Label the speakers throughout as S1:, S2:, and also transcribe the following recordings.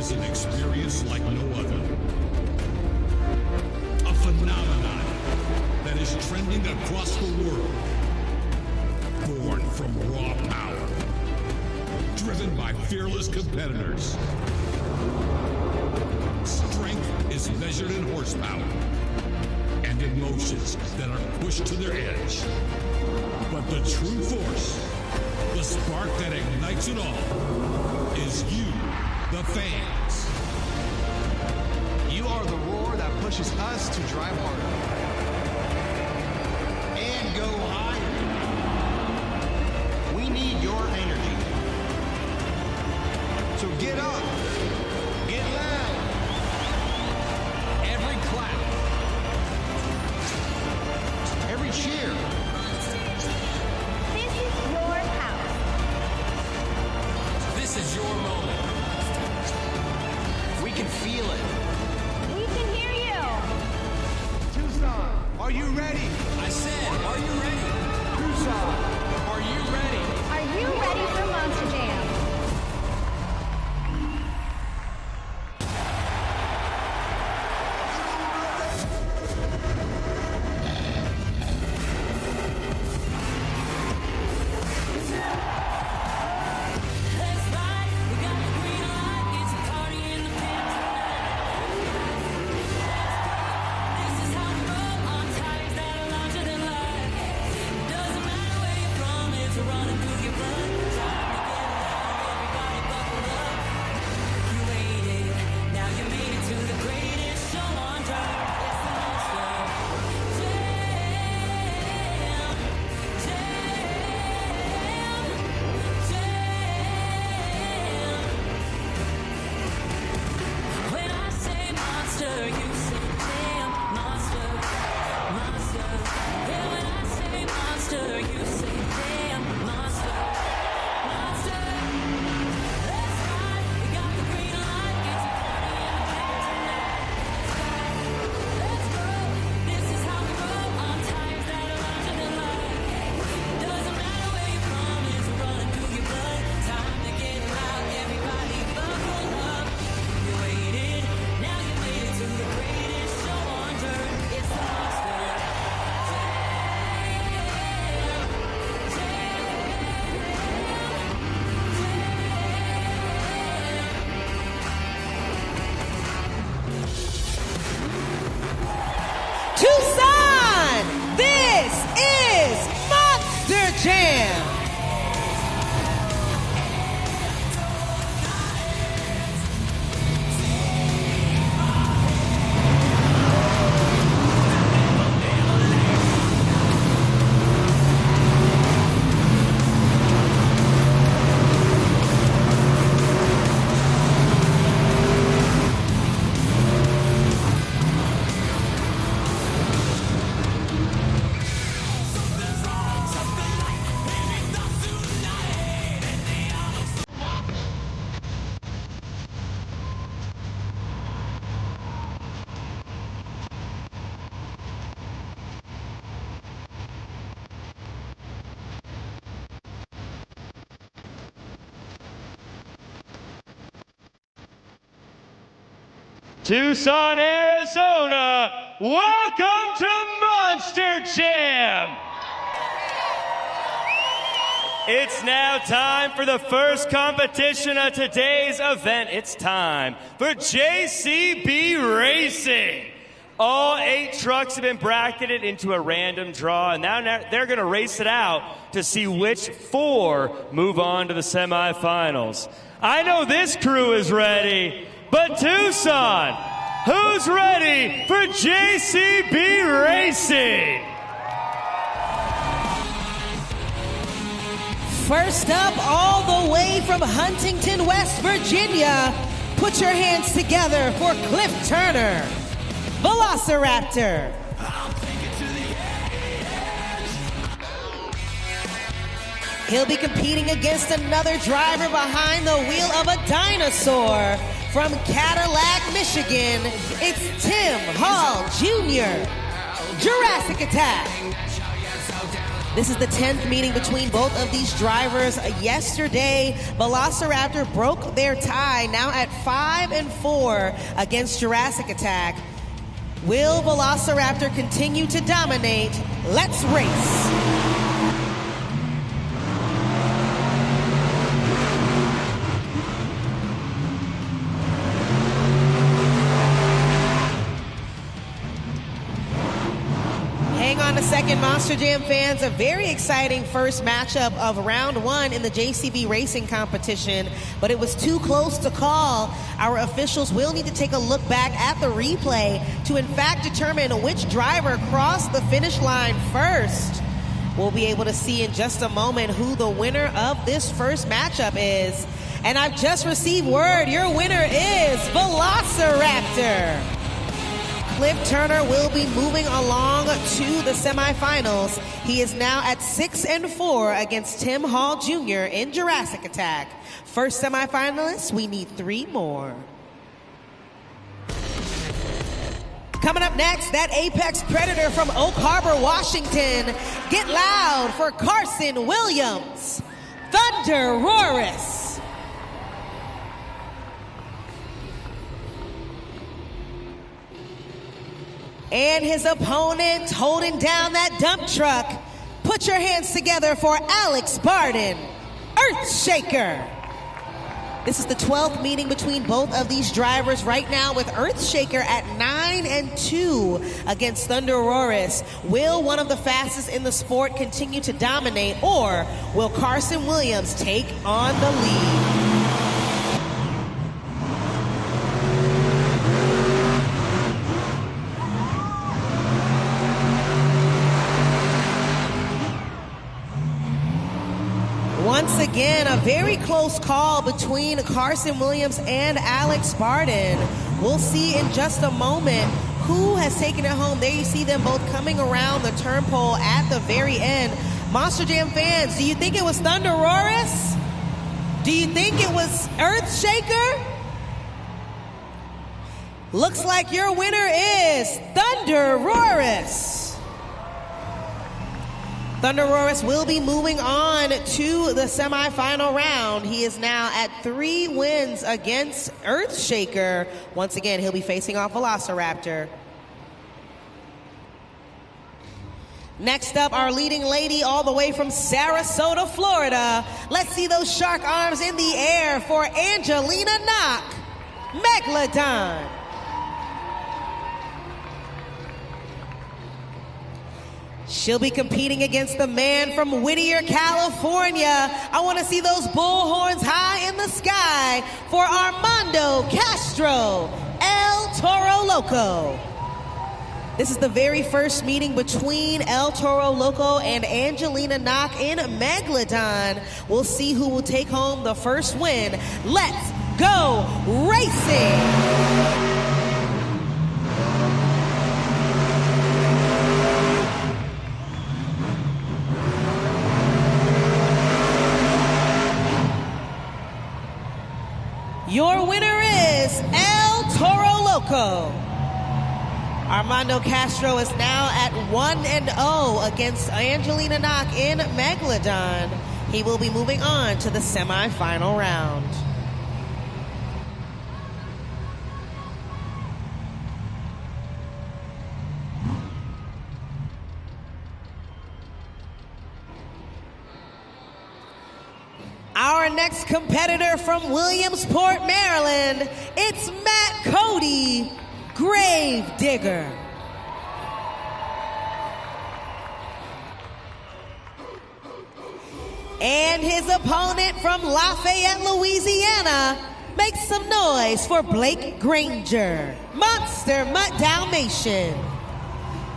S1: is an experience like no other. A phenomenon that is trending across the world. Born from raw power. Driven by fearless competitors. Strength is measured in horsepower. And emotions that are pushed to their edge. But the true force, the spark that ignites it all, is you, the fans.
S2: You are the roar that pushes us to drive harder. And go higher. We need your energy. So get up. Get loud. Every clap. Every cheer.
S3: This is your house.
S2: This is your moment. We can feel it.
S3: We can hear you.
S2: Tucson, are you ready? I said, are you ready? Tucson, are you ready?
S3: Are you ready for Monster Jam?
S4: Tucson, this is Monster Jam.
S5: Tucson, Arizona, welcome to Monster Jam! It's now time for the first competition of today's event. It's time for JCB Racing. All 8 trucks have been bracketed into a random draw, and now they're going to race it out to see which 4 move on to the semifinals. I know this crew is ready. But Tucson, who's ready for JCB Racing?
S4: First up, all the way from Huntington, West Virginia, put your hands together for Cliff Turner, Velociraptor. He'll be competing against another driver behind the wheel of a dinosaur. From Cadillac, Michigan, it's Tim Hall Jr., Jurassic Attack. This is the 10th meeting between both of these drivers. Yesterday, Velociraptor broke their tie, now at 5-4 against Jurassic Attack. Will Velociraptor continue to dominate? Let's race. Hang on a second, Monster Jam fans. A very exciting first matchup of round 1 in the JCB racing competition, but it was too close to call. Our officials will need to take a look back at the replay to in fact determine which driver crossed the finish line first. We'll be able to see in just a moment who the winner of this first matchup is. And I've just received word, your winner is Velociraptor. Cliff Turner will be moving along to the semifinals. He is now at 6-4 against Tim Hall Jr. in Jurassic Attack. First semifinalists, we need 3 more. Coming up next, that apex predator from Oak Harbor, Washington. Get loud for Carson Williams, Thunder Roris. And his opponent holding down that dump truck. Put your hands together for Alex Barden, Earthshaker. This is the 12th meeting between both of these drivers right now, with Earthshaker at 9-2 against Thunder Roris. Will one of the fastest in the sport continue to dominate, or will Carson Williams take on the lead? Once again, a very close call between Carson Williams and Alex Barden. We'll see in just a moment who has taken it home. There you see them both coming around the turn pole at the very end. Monster Jam fans, do you think it was Thunder Roris? Do you think it was Earthshaker? Looks like your winner is Thunder Roris. Thunder Roris will be moving on to the semifinal round. He is now at 3 wins against Earthshaker. Once again, he'll be facing off Velociraptor. Next up, our leading lady all the way from Sarasota, Florida. Let's see those shark arms in the air for Angelina Knock, Megalodon. She'll be competing against the man from Whittier, California. I want to see those bullhorns high in the sky for Armando Castro, El Toro Loco. This is the very first meeting between El Toro Loco and Angelina Knock in Megalodon. We'll see who will take home the first win. Let's go racing! Your winner is El Toro Loco. Armando Castro is now at 1-0 against Angelina Knock in Megalodon. He will be moving on to the semifinal round. Our next competitor from Williamsport, Maryland, it's Matt Cody, Gravedigger. And his opponent from Lafayette, Louisiana, make some noise for Blake Granger, Monster Mutt Dalmatian.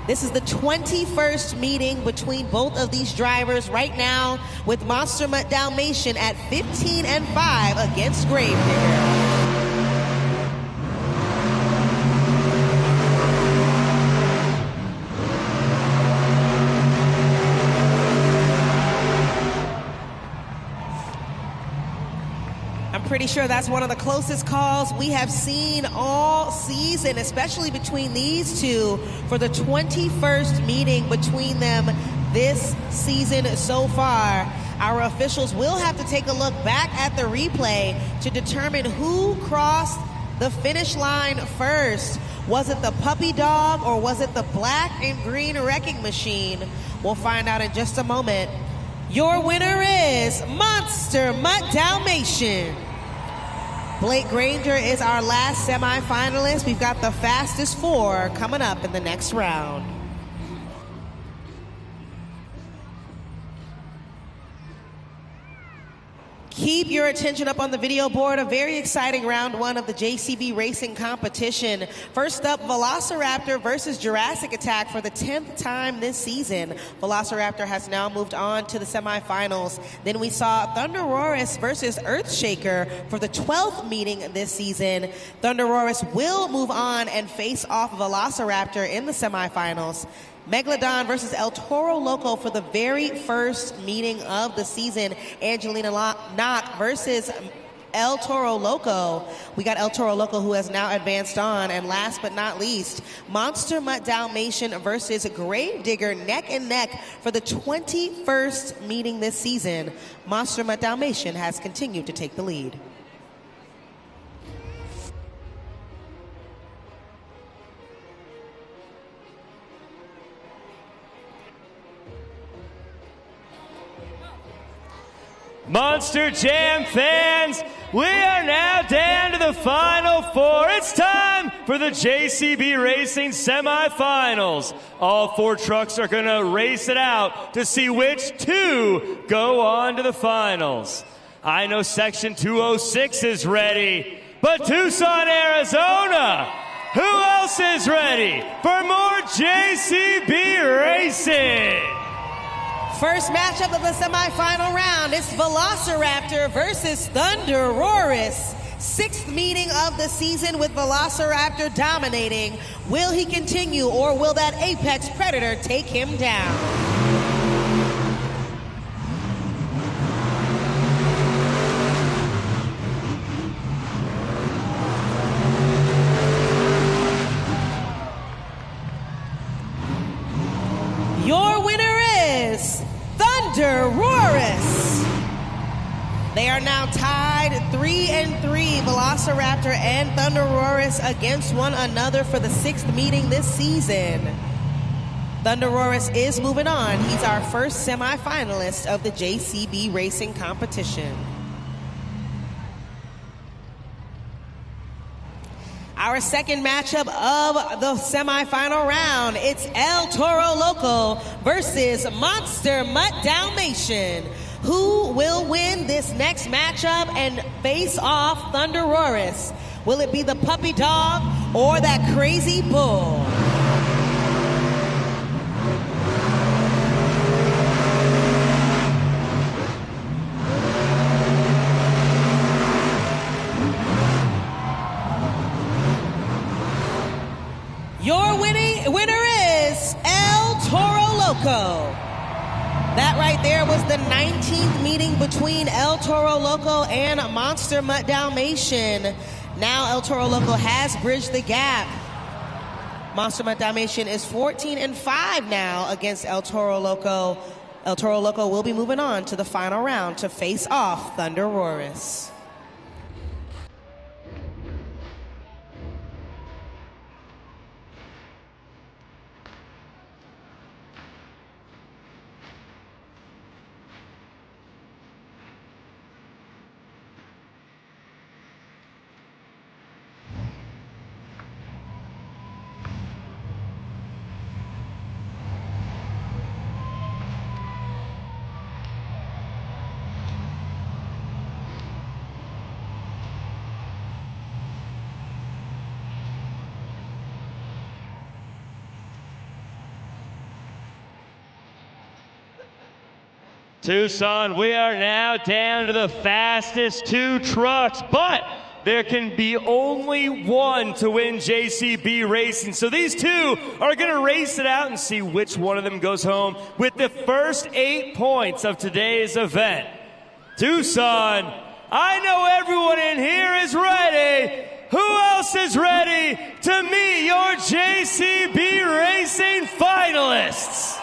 S4: This is the 21st meeting between both of these drivers right now, with Monster Mutt Dalmatian at 15-5 against Gravedigger. Pretty sure that's one of the closest calls we have seen all season, especially between these two for the 21st meeting between them this season so far. Our officials will have to take a look back at the replay to determine who crossed the finish line first. Was it the puppy dog or was it the black and green wrecking machine? We'll find out in just a moment. Your winner is Monster Mutt Dalmatian. Blake Granger is our last semifinalist. We've got the fastest 4 coming up in the next round. Keep your attention up on the video board. A very exciting round 1 of the JCB Racing competition. First up, Velociraptor versus Jurassic Attack for the 10th time this season. Velociraptor has now moved on to the semifinals. Then we saw Thunderoris versus Earthshaker for the 12th meeting this season. Thunderoris will move on and face off Velociraptor in the semifinals. Megalodon versus El Toro Loco for the very first meeting of the season. Angelina Knock versus El Toro Loco. We got El Toro Loco, who has now advanced on. And last but not least, Monster Mutt Dalmatian versus Gravedigger neck and neck for the 21st meeting this season. Monster Mutt Dalmatian has continued to take the lead.
S5: Monster Jam fans, we are now down to the final 4. It's time for the JCB Racing semifinals. All 4 trucks are going to race it out to see which 2 go on to the finals. I know Section 206 is ready, but Tucson, Arizona, who else is ready for more JCB Racing?
S4: First matchup of the semifinal round is Velociraptor versus Thunderoris. 6th meeting of the season with Velociraptor dominating. Will he continue or will that apex predator take him down? Your winner is Thunderoris. They are now tied 3-3, Velociraptor and Thunderoris against one another for the 6th meeting this season. Thunderoris is moving on. He's our first semifinalist of the JCB Racing competition. Our second matchup of the semifinal round, it's El Toro Loco versus Monster Mutt Dalmatian. Who will win this next matchup and face off Thunderoris? Will it be the puppy dog or that crazy bull? Your winner is El Toro Loco. That right there was the 19th meeting between El Toro Loco and Monster Mutt Dalmatian. Now El Toro Loco has bridged the gap. Monster Mutt Dalmatian is 14-5 now against El Toro Loco. El Toro Loco will be moving on to the final round to face off Thunderoris.
S5: Tucson, we are now down to the fastest 2 trucks, but there can be only one to win JCB Racing. So these 2 are going to race it out and see which one of them goes home with the first 8 points of today's event. Tucson, I know everyone in here is ready. Who else is ready to meet your JCB Racing finalists?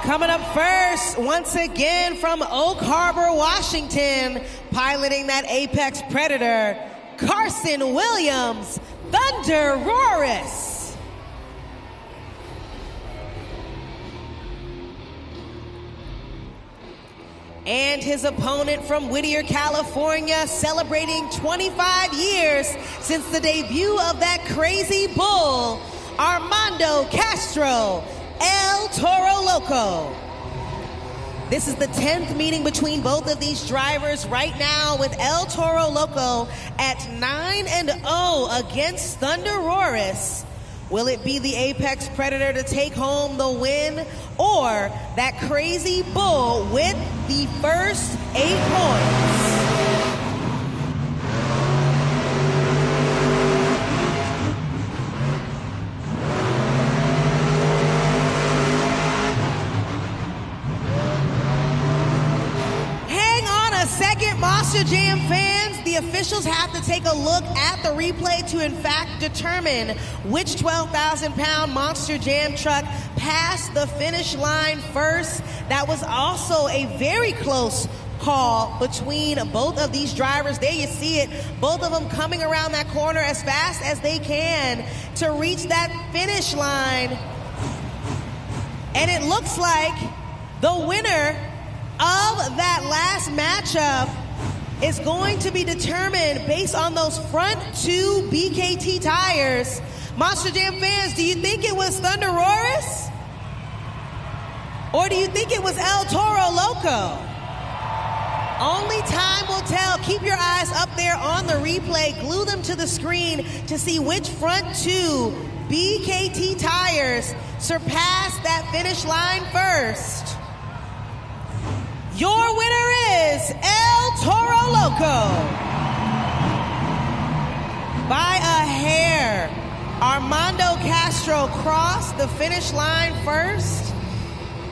S4: Coming up first, once again from Oak Harbor, Washington, piloting that Apex Predator, Carson Williams, Thunder Roris. And his opponent from Whittier, California, celebrating 25 years since the debut of that crazy bull, Armando Castro, El Toro Loco. This is the 10th meeting between both of these drivers right now, with El Toro Loco at 9-0 against Thunder Roris. Will it be the Apex Predator to take home the win, or that crazy bull with the first 8 points? Second, Monster Jam fans, the officials have to take a look at the replay to in fact determine which 12,000-pound Monster Jam truck passed the finish line first. That was also a very close call between both of these drivers. There you see it, both of them coming around that corner as fast as they can to reach that finish line. And it looks like the winner of that last matchup is going to be determined based on those front 2 BKT tires. Monster Jam fans, do you think it was Thunder Roris? Or do you think it was El Toro Loco? Only time will tell. Keep your eyes up there on the replay. Glue them to the screen to see which front 2 BKT tires surpassed that finish line first. Your winner is El Toro Loco. By a hair, Armando Castro crossed the finish line first.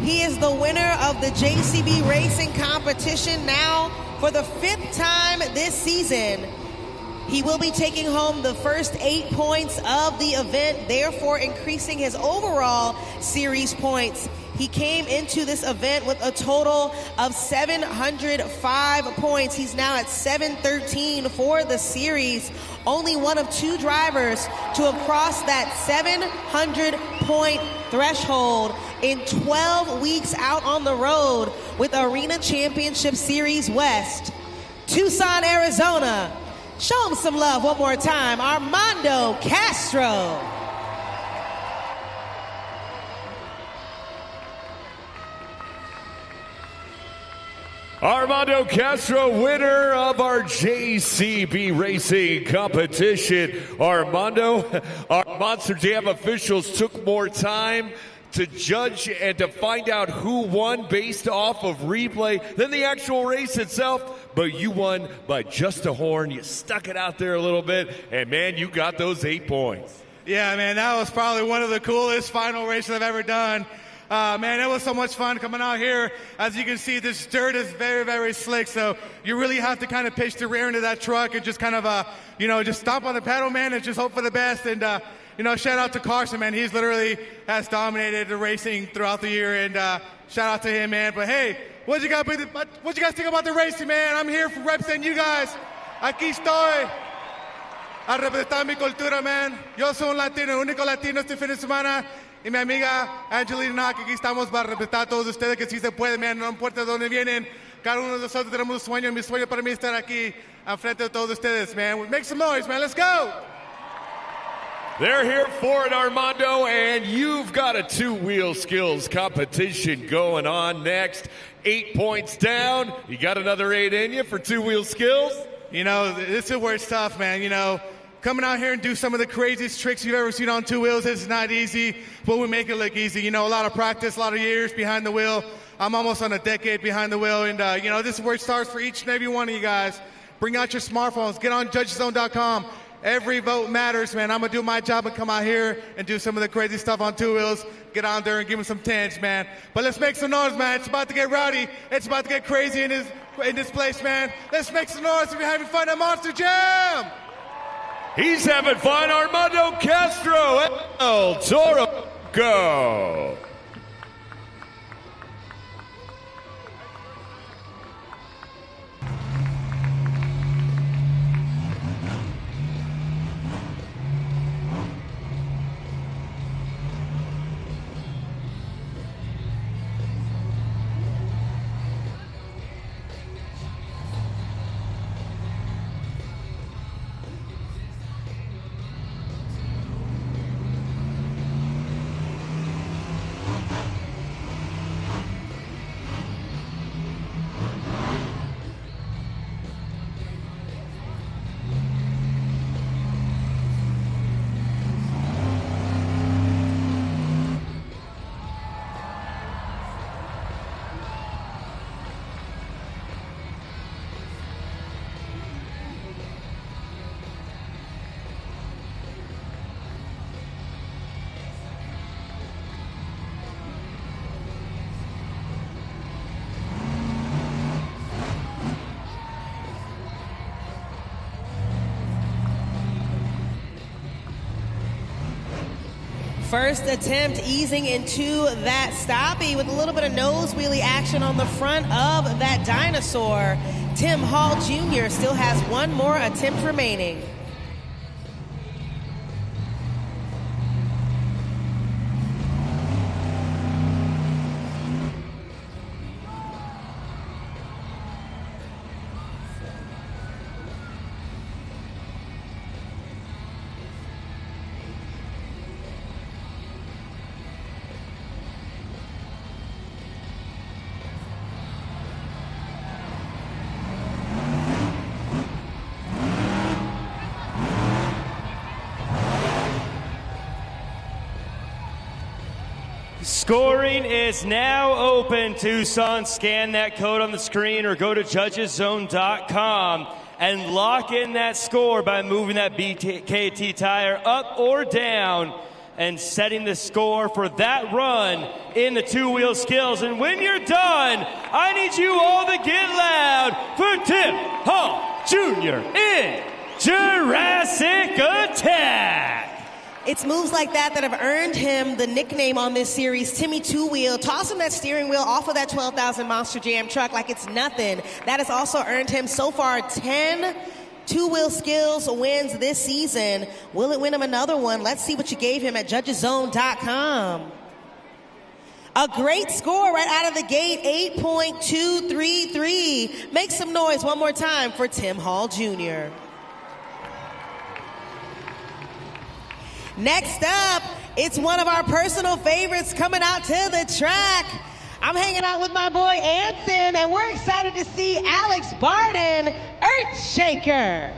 S4: He is the winner of the JCB Racing competition now for the 5th time this season. He will be taking home the first 8 points of the event, therefore increasing his overall series points. He came into this event with a total of 705 points. He's now at 713 for the series. Only one of 2 drivers to have crossed that 700-point threshold in 12 weeks out on the road with Arena Championship Series West. Tucson, Arizona. Show him some love one more time. Armando Castro.
S6: Armando Castro, winner of our JCB Racing competition. Armando, our Monster Jam officials took more time to judge and to find out who won based off of replay than the actual race itself. But you won by just a horn. You stuck it out there a little bit, and man, you got those 8 points.
S2: Yeah, man, that was probably one of the coolest final races I've ever done. Man, it was so much fun coming out here. As you can see, this dirt is very, very slick, so you really have to kind of pitch the rear into that truck and just kind of, just stomp on the pedal, man, and just hope for the best. And, shout out to Carson, man. He's literally has dominated the racing throughout the year, and shout out to him, man. But, hey, what you guys think about the racing, man? I'm here for representing you guys. Aquí estoy a representar mi cultura, man. Yo soy un latino, el único latino este fin de semana. Y mi amiga Angelina, que aquí estamos para respetar a todos ustedes, que sí se puede, man, no importa de dónde vienen. Cada uno de nosotros tenemos un sueño. Mi sueño para mí es estar aquí enfrente de todos ustedes, man. Make some noise, man. Let's go.
S6: They're here for it, Armando, and you've got a 2-wheel skills competition going on next. 8 points down. You got another 8 in you for 2-wheel skills?
S2: This is where it's tough, man. Coming out here and do some of the craziest tricks you've ever seen on 2 wheels, it's not easy, but we make it look easy. A lot of practice, a lot of years behind the wheel. I'm almost on a decade behind the wheel, and, this is where it starts for each and every one of you guys. Bring out your smartphones. Get on judgezone.com. Every vote matters, man. I'm going to do my job and come out here and do some of the crazy stuff on 2 wheels. Get on there and give me some tens, man. But let's make some noise, man. It's about to get rowdy. It's about to get crazy in this place, man. Let's make some noise if you're having fun at Monster Jam.
S6: He's having fun, Armando Castro, El Toro Loco.
S4: First attempt easing into that stoppie with a little bit of nose wheelie action on the front of that dinosaur. Tim Hall Jr. still has one more attempt remaining.
S5: Scoring is now open, Tucson. Scan that code on the screen or go to judgeszone.com and lock in that score by moving that BKT tire up or down and setting the score for that run in the two-wheel skills. And when you're done, I need you all to get loud for Tim Hall Jr. in Jurassic Attack.
S4: It's moves like that that have earned him the nickname on this series, Timmy Two-Wheel. Tossing that steering wheel off of that 12,000 Monster Jam truck like it's nothing. That has also earned him so far 10 two-wheel skills wins this season. Will it win him another one? Let's see what you gave him at judgeszone.com. A great score right out of the gate, 8.233. Make some noise one more time for Tim Hall Jr. Next up, it's one of our personal favorites coming out to the track. I'm hanging out with my boy Anson, and we're excited to see Alex Barden, Earthshaker.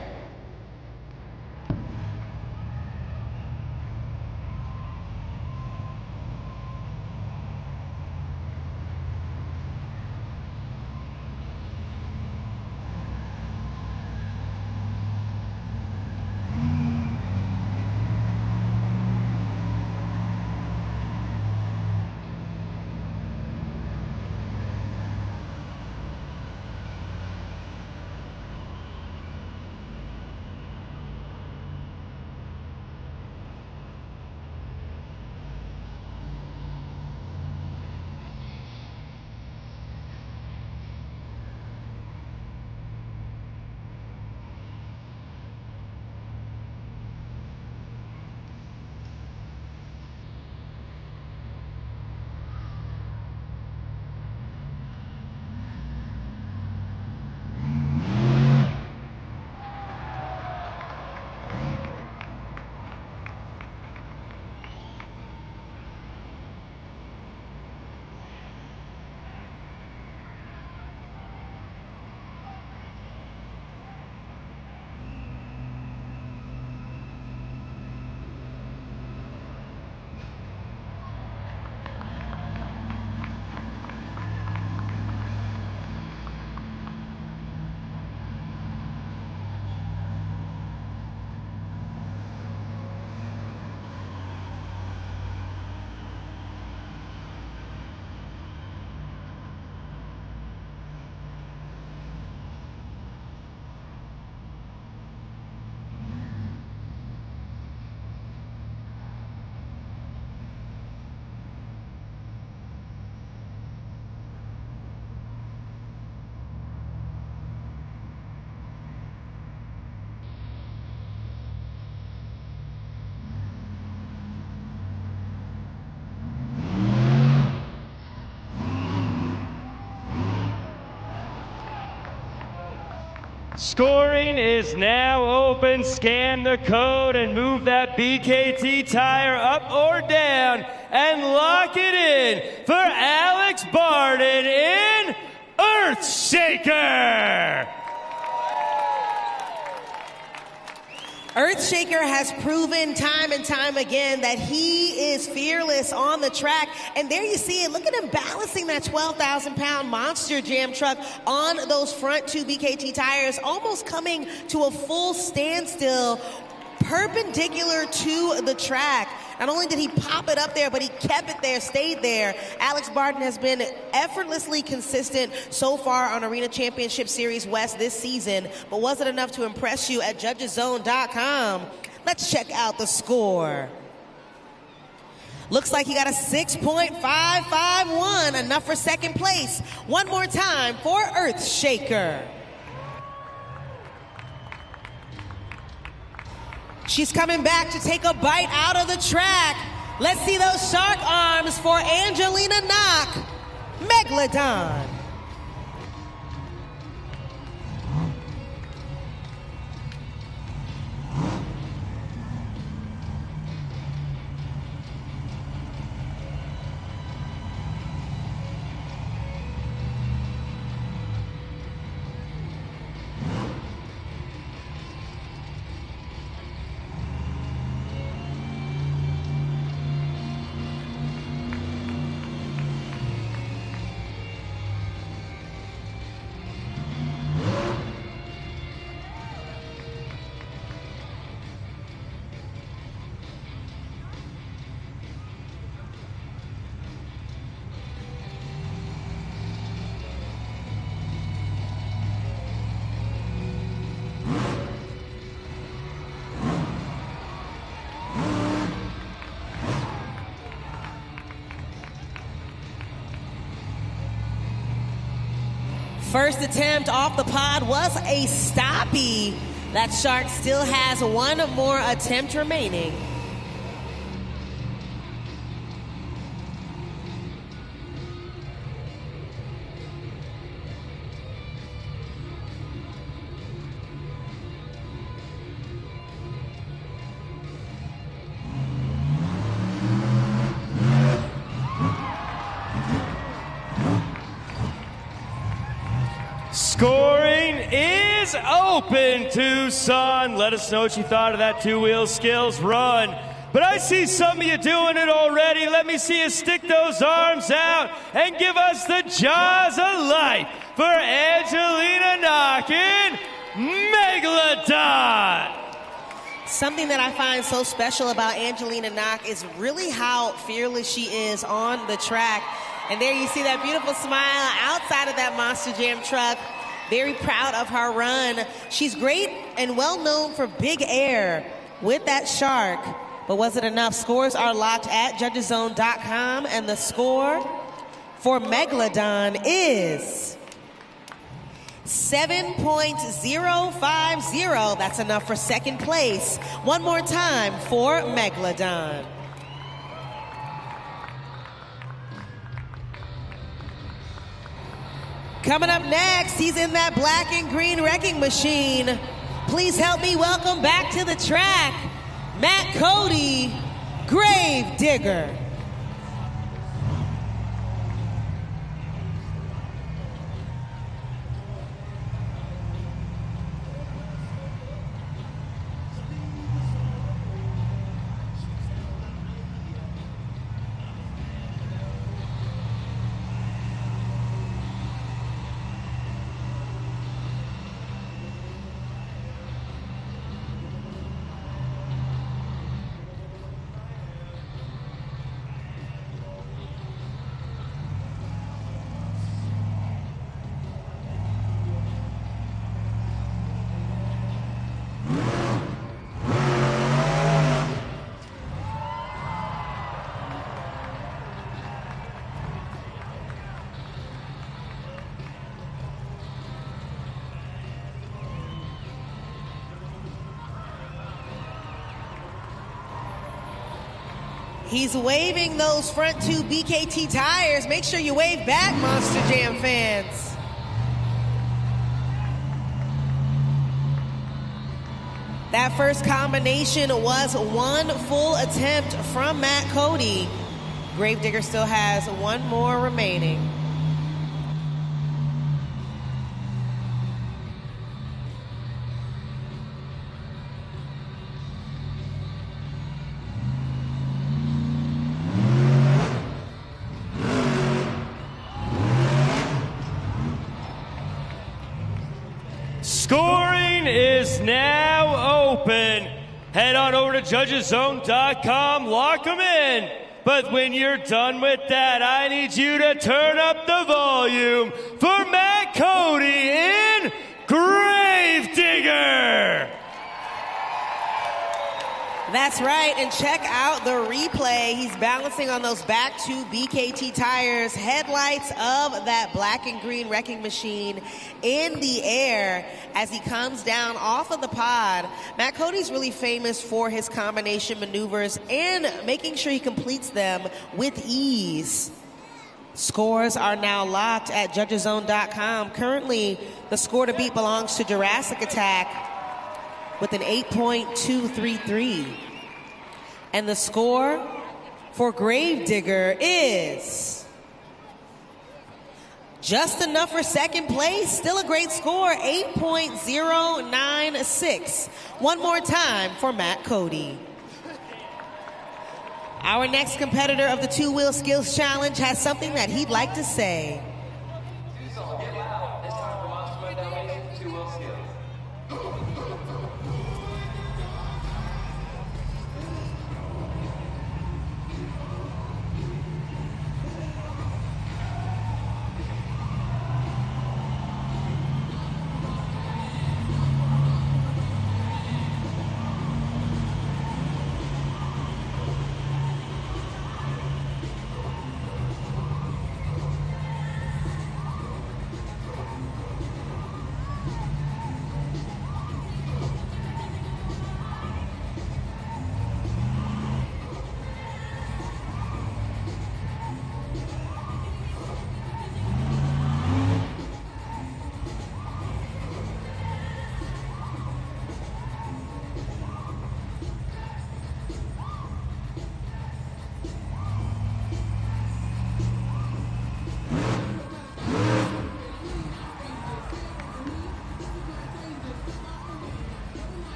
S5: Scoring is now open. Scan the code and move that BKT tire up or down and lock it in for Alex Barden in Earthshaker.
S4: Earthshaker has proven time and time again that he is fearless on the track. And there you see it. Look at him balancing that 12,000-pound Monster Jam truck on those front two BKT tires, almost coming to a full standstill, perpendicular to the track. Not only did he pop it up there, but he kept it there, stayed there. Alex Barden has been effortlessly consistent so far on Arena Championship Series West this season, but was it enough to impress you at judgeszone.com? Let's check out the score. Looks like he got a 6.551, enough for second place. One more time for Earthshaker. She's coming back to take a bite out of the track. Let's see those shark arms for Angelina Knock, Megalodon. First attempt off the pod was a stoppie. That shark still has one more attempt remaining.
S5: Scoring is open, Tucson. Let us know what you thought of that two-wheel skills run. But I see some of you doing it already. Let me see you stick those arms out and give us the jaws of life for Angelina Knockin' Megalodon.
S4: Something that I find so special about Angelina Knock is really how fearless she is on the track. And there you see that beautiful smile outside of that Monster Jam truck. Very proud of her run. She's great and well known for big air with that shark. But was it enough? Scores are locked at judgeszone.com, and the score for Megalodon is 7.050. That's enough for second place. One more time for Megalodon. Coming up next, he's in that black and green wrecking machine. Please help me welcome back to the track, Matt Cody, Grave Digger. He's waving those front two BKT tires. Make sure you wave back, Monster Jam fans. That first combination was one full attempt from Matt Cody. Gravedigger still has one more remaining.
S5: Scoring is now open. Head on over to judgeszone.com, lock them in. But when you're done with that, I need you to turn up the volume for Matt Cody in Gravedigger.
S4: That's right, and check out the replay. He's balancing on those back two BKT tires, headlights of that black and green wrecking machine in the air as he comes down off of the pod. Matt Cody's really famous for his combination maneuvers and making sure he completes them with ease. Scores are now locked at judgeszone.com. Currently, the score to beat belongs to Jurassic Attack with an 8.233. And the score for Gravedigger is just enough for second place. Still a great score, 8.096. One more time for Matt Cody. Our next competitor of the Two-Wheel Skills Challenge has something that he'd like to say.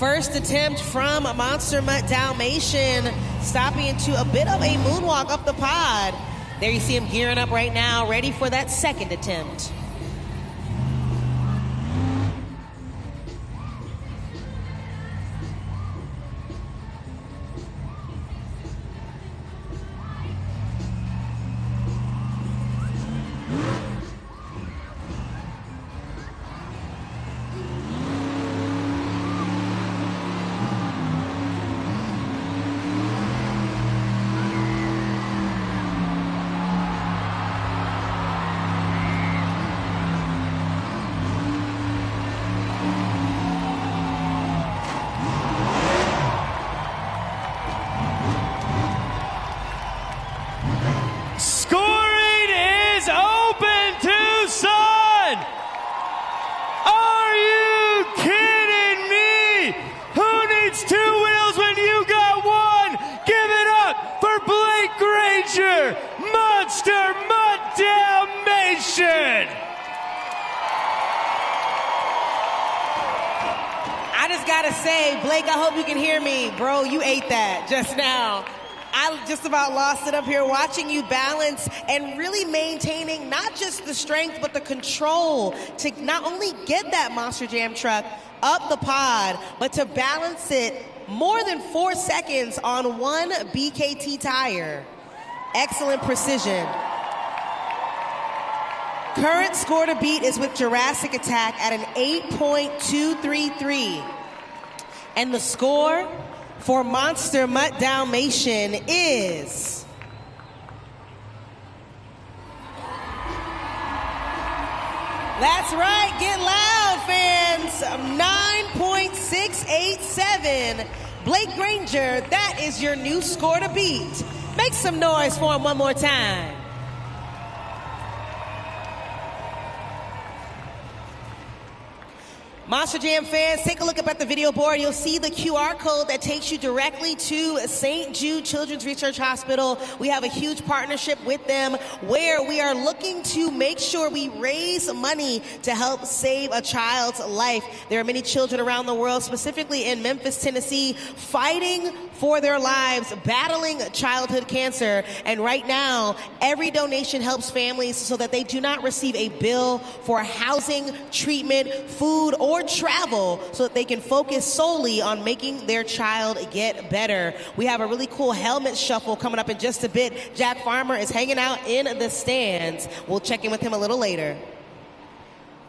S4: First attempt from Monster Mutt Dalmatian, stopping into a bit of a moonwalk up the pod. There you see him gearing up right now, ready for that second attempt.
S5: Monster Mutt Dalmatian.
S4: I just gotta say, Blake, I hope you can hear me. Bro, you ate that just now. I just about lost it up here watching you balance and really maintaining not just the strength, but the control to not only get that Monster Jam truck up the pod, but to balance it more than 4 seconds on one BKT tire. Excellent precision. Current score to beat is with Jurassic Attack at an 8.233. And the score for Monster Mutt Dalmatian is that's right, get loud, fans. 9.687. Blake Granger, that is your new score to beat. Make some noise for him one more time. Monster Jam fans, take a look up at the video board. You'll see the QR code that takes you directly to St. Jude Children's Research Hospital. We have a huge partnership with them where we are looking to make sure we raise money to help save a child's life. There are many children around the world, specifically in Memphis, Tennessee, fighting for their lives, battling childhood cancer. And right now, every donation helps families so that they do not receive a bill for housing, treatment, food, or travel, so that they can focus solely on making their child get better. We have a really cool helmet shuffle coming up in just a bit. Jack Farmer is hanging out in the stands. We'll check in with him a little later.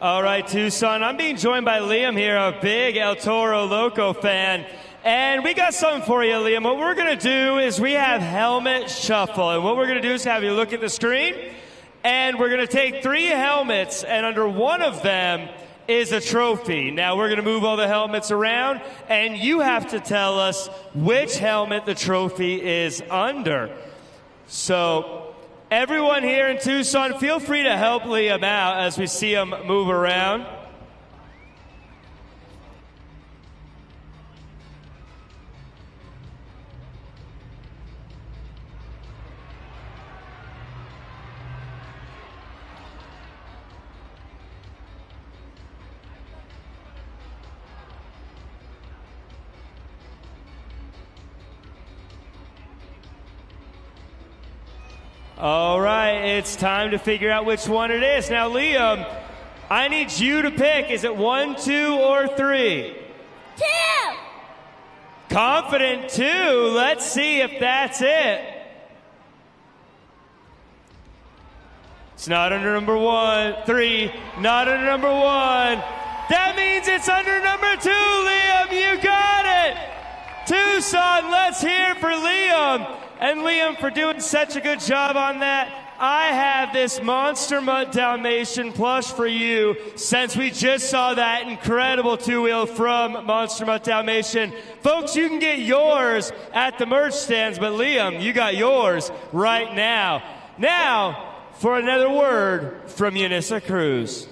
S5: All right, Tucson. I'm being joined by Liam here, a big El Toro Loco fan. And we got something for you, Liam. What we're going to do is we have helmet shuffle. And what we're going to do is have you look at the screen. And we're going to take 3 helmets, and under one of them is a trophy. Now, we're going to move all the helmets around, and you have to tell us which helmet the trophy is under. So, everyone here in Tucson, feel free to help Liam out as we see him move around. All right, it's time to figure out which one it is. Now, Liam, I need you to pick. Is it 1, 2, or 3?
S3: 2.
S5: Confident 2. Let's see if that's it. It's not under number 1. 3, not under number 1. That means it's under number 2, Liam. You got it. Tucson, let's hear it for Liam. And Liam, for doing such a good job on that, I have this Monster Mutt Dalmatian plush for you, since we just saw that incredible 2-wheel from Monster Mutt Dalmatian. Folks, you can get yours at the merch stands, but Liam, you got yours right now. Now, for another word from Eunice Cruz.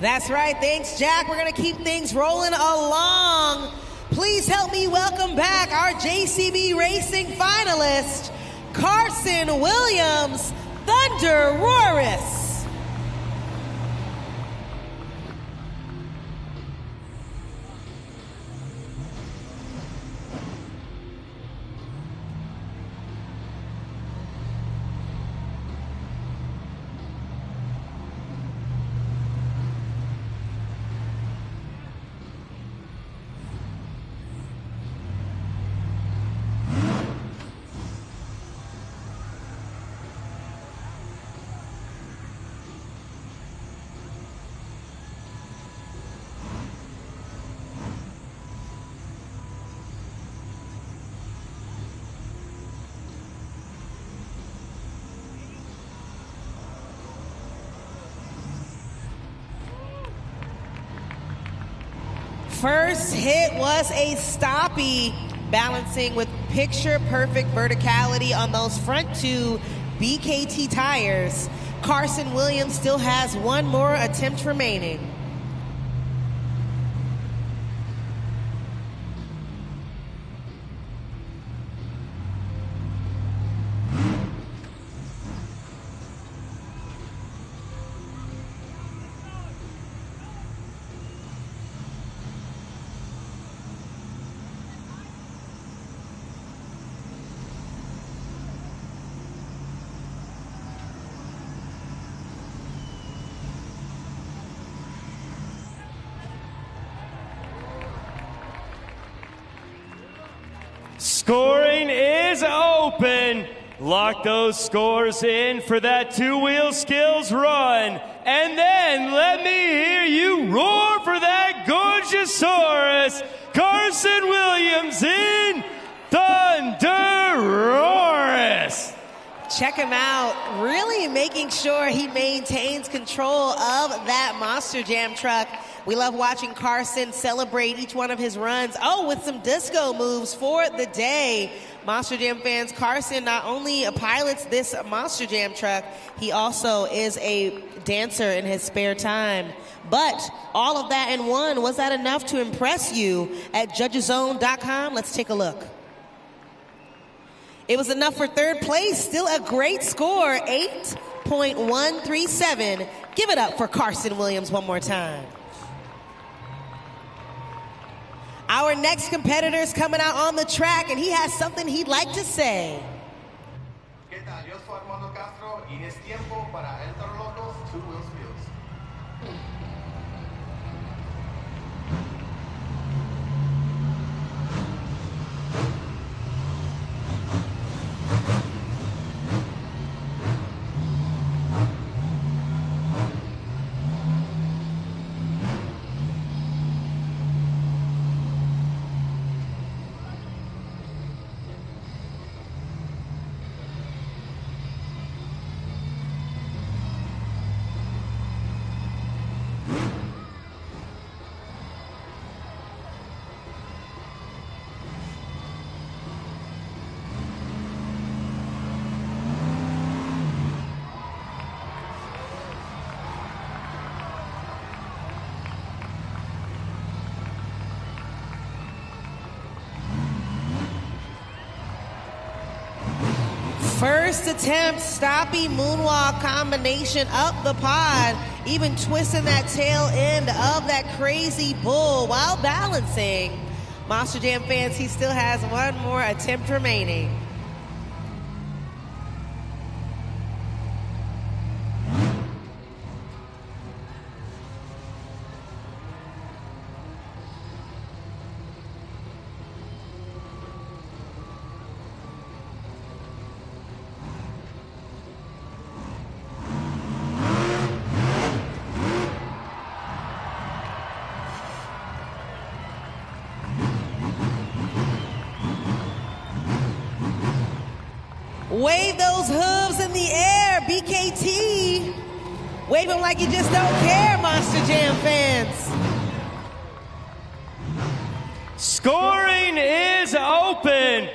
S4: That's right. Thanks, Jack. We're going to keep things rolling along. Please help me welcome back our JCB Racing finalist, Carson Williams, Thunder Roaris. First hit was a stoppie, balancing with picture-perfect verticality on those front 2 BKT tires. Carson Williams still has one more attempt remaining.
S5: Scoring is open. Lock those scores in for that 2-wheel skills run. And then let me hear you roar for that gorgeousaurus, Carson Williams in Thunder Roaris.
S4: Check him out, really making sure he maintains control of that Monster Jam truck. We love watching Carson celebrate each one of his runs. Oh, with some disco moves for the day. Monster Jam fans, Carson not only pilots this Monster Jam truck, he also is a dancer in his spare time. But all of that in one, was that enough to impress you at judgeszone.com? Let's take a look. It was enough for third place. Still a great score, 8.137. Give it up for Carson Williams one more time. Our next competitor is coming out on the track, and he has something he'd like to say.
S7: ¿Qué tal? Yo soy Armando Castro y es tiempo para el Toro Loco's two-wheel skills.
S4: First attempt, stoppy moonwalk combination up the pod, even twisting that tail end of that crazy bull while balancing. Monster Jam fans, he still has one more attempt remaining. Wave those hooves in the air, BKT. Wave them like you just don't care, Monster Jam fans.
S5: Scoring is open.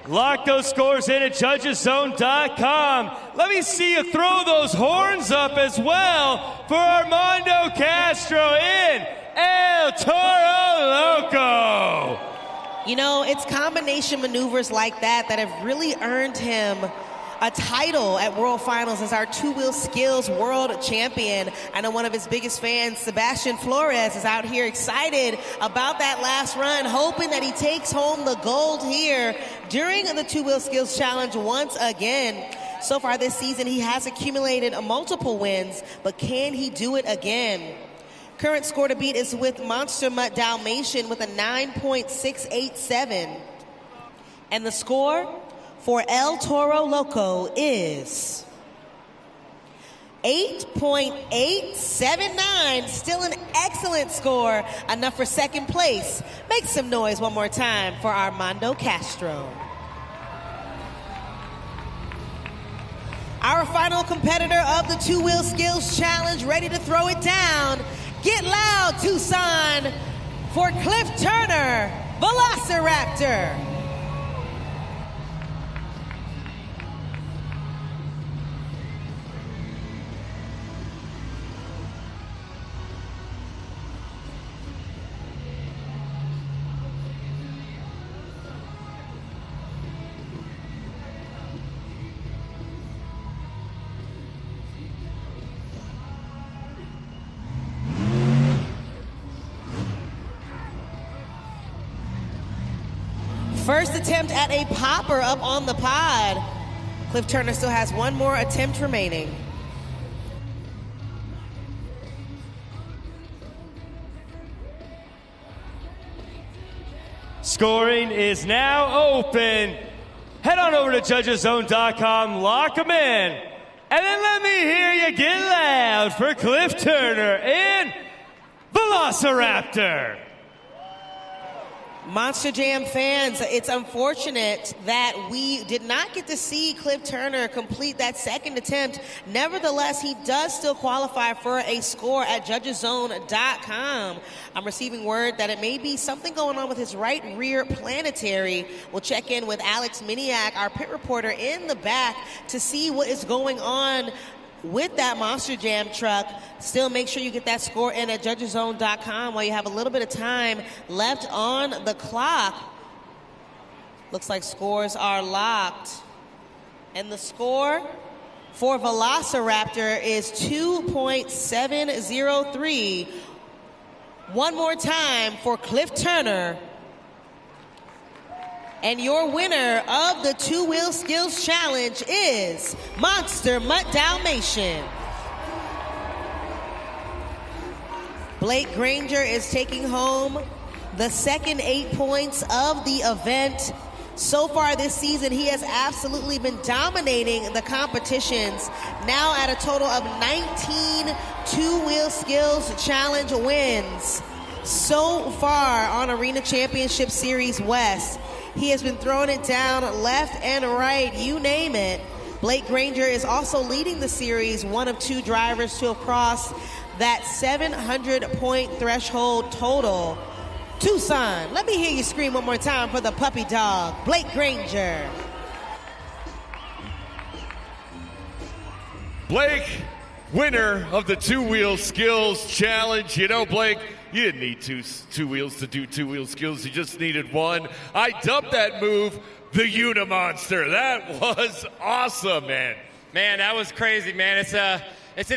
S5: Lock those scores in at judgeszone.com. Let me see you throw those horns up as well for Armando Castro in El Toro Loco.
S4: You know, it's combination maneuvers like that that have really earned him a title at World Finals as our two-wheel skills world champion. I know one of his biggest fans, Sebastian Flores, is out here excited about that last run, hoping that he takes home the gold here during the two-wheel skills challenge once again. So far this season, he has accumulated multiple wins, but can he do it again? Current score to beat is with Monster Mutt Dalmatian with a 9.687. And the score for El Toro Loco is 8.879. Still an excellent score. Enough for second place. Make some noise one more time for Armando Castro. Our final competitor of the two-wheel skills challenge, ready to throw it down. Get loud, Tucson, for Cliff Turner, Velociraptor. First attempt at a popper up on the pod. Cliff Turner still has one more attempt remaining.
S5: Scoring is now open. Head on over to judgeszone.com, lock them in, and then let me hear you get loud for Cliff Turner in Velociraptor.
S4: Monster Jam fans, it's unfortunate that we did not get to see Cliff Turner complete that second attempt. Nevertheless, he does still qualify for a score at judgeszone.com. I'm receiving word that it may be something going on with his right rear planetary. We'll check in with Alex Miniak, our pit reporter in the back, to see what is going on with that Monster Jam truck. Still make sure you get that score in at judgeszone.com while you have a little bit of time left on the clock. Looks like scores are locked. And the score for Velociraptor is 2.703. One more time for Cliff Turner. And your winner of the Two-Wheel Skills Challenge is Monster Mutt Dalmatian. Blake Granger is taking home the second 8 points of the event. So far this season, he has absolutely been dominating the competitions. Now at a total of 19 Two-Wheel Skills Challenge wins so far on Arena Championship Series West. He has been throwing it down left and right, you name it. Blake Granger is also leading the series, one of two drivers to have crossed that 700-point threshold total. Tucson, let me hear you scream one more time for the puppy dog, Blake Granger.
S6: Blake, winner of the Two-Wheel Skills Challenge. You know, Blake, you didn't need two wheels to do two-wheel skills. You just needed one. I dubbed that move the Unimonster. That was awesome, man.
S5: Man, that was crazy, man. It's an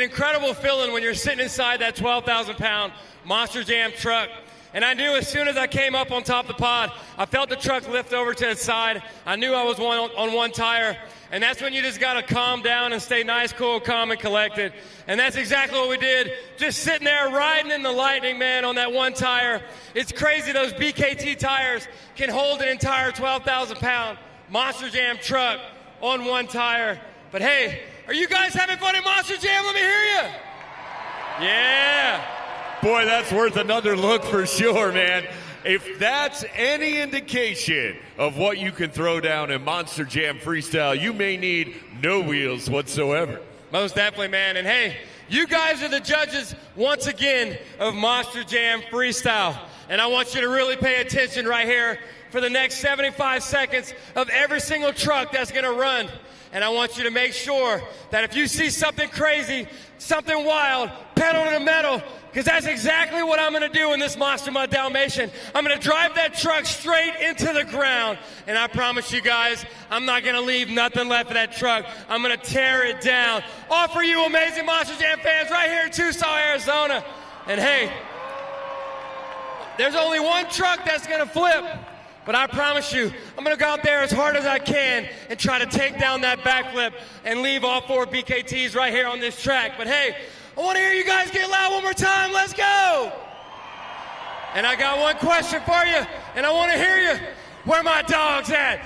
S5: incredible feeling when you're sitting inside that 12,000-pound Monster Jam truck. And I knew as soon as I came up on top of the pod, I felt the truck lift over to the side. I knew I was on one tire. And that's when you just got to calm down and stay nice, cool, calm, and collected. And that's exactly what we did. Just sitting there riding in the lightning, man, on that one tire. It's crazy those BKT tires can hold an entire 12,000-pound Monster Jam truck on one tire. But hey, are you guys having fun at Monster Jam? Let me hear you. Yeah.
S6: Boy, that's worth another look for sure, man. If that's any indication of what you can throw down in Monster Jam Freestyle, you may need no wheels whatsoever.
S5: Most definitely, man. And hey, you guys are the judges once again of Monster Jam Freestyle. And I want you to really pay attention right here for the next 75 seconds of every single truck that's going to run. And I want you to make sure that if you see something crazy, something wild, pedal to the metal, because that's exactly what I'm going to do in this Monster Mutt Dalmatian. I'm going to drive that truck straight into the ground. And I promise you guys, I'm not going to leave nothing left of that truck. I'm going to tear it down. All for you amazing Monster Jam fans right here in Tucson, Arizona. And hey, there's only one truck that's going to flip. But I promise you, I'm going to go out there as hard as I can and try to take down that backflip and leave all four BKTs right here on this track. But hey, I want to hear you guys get loud one more time. Let's go. And I got one question for you, and I want to hear you. Where my dogs at?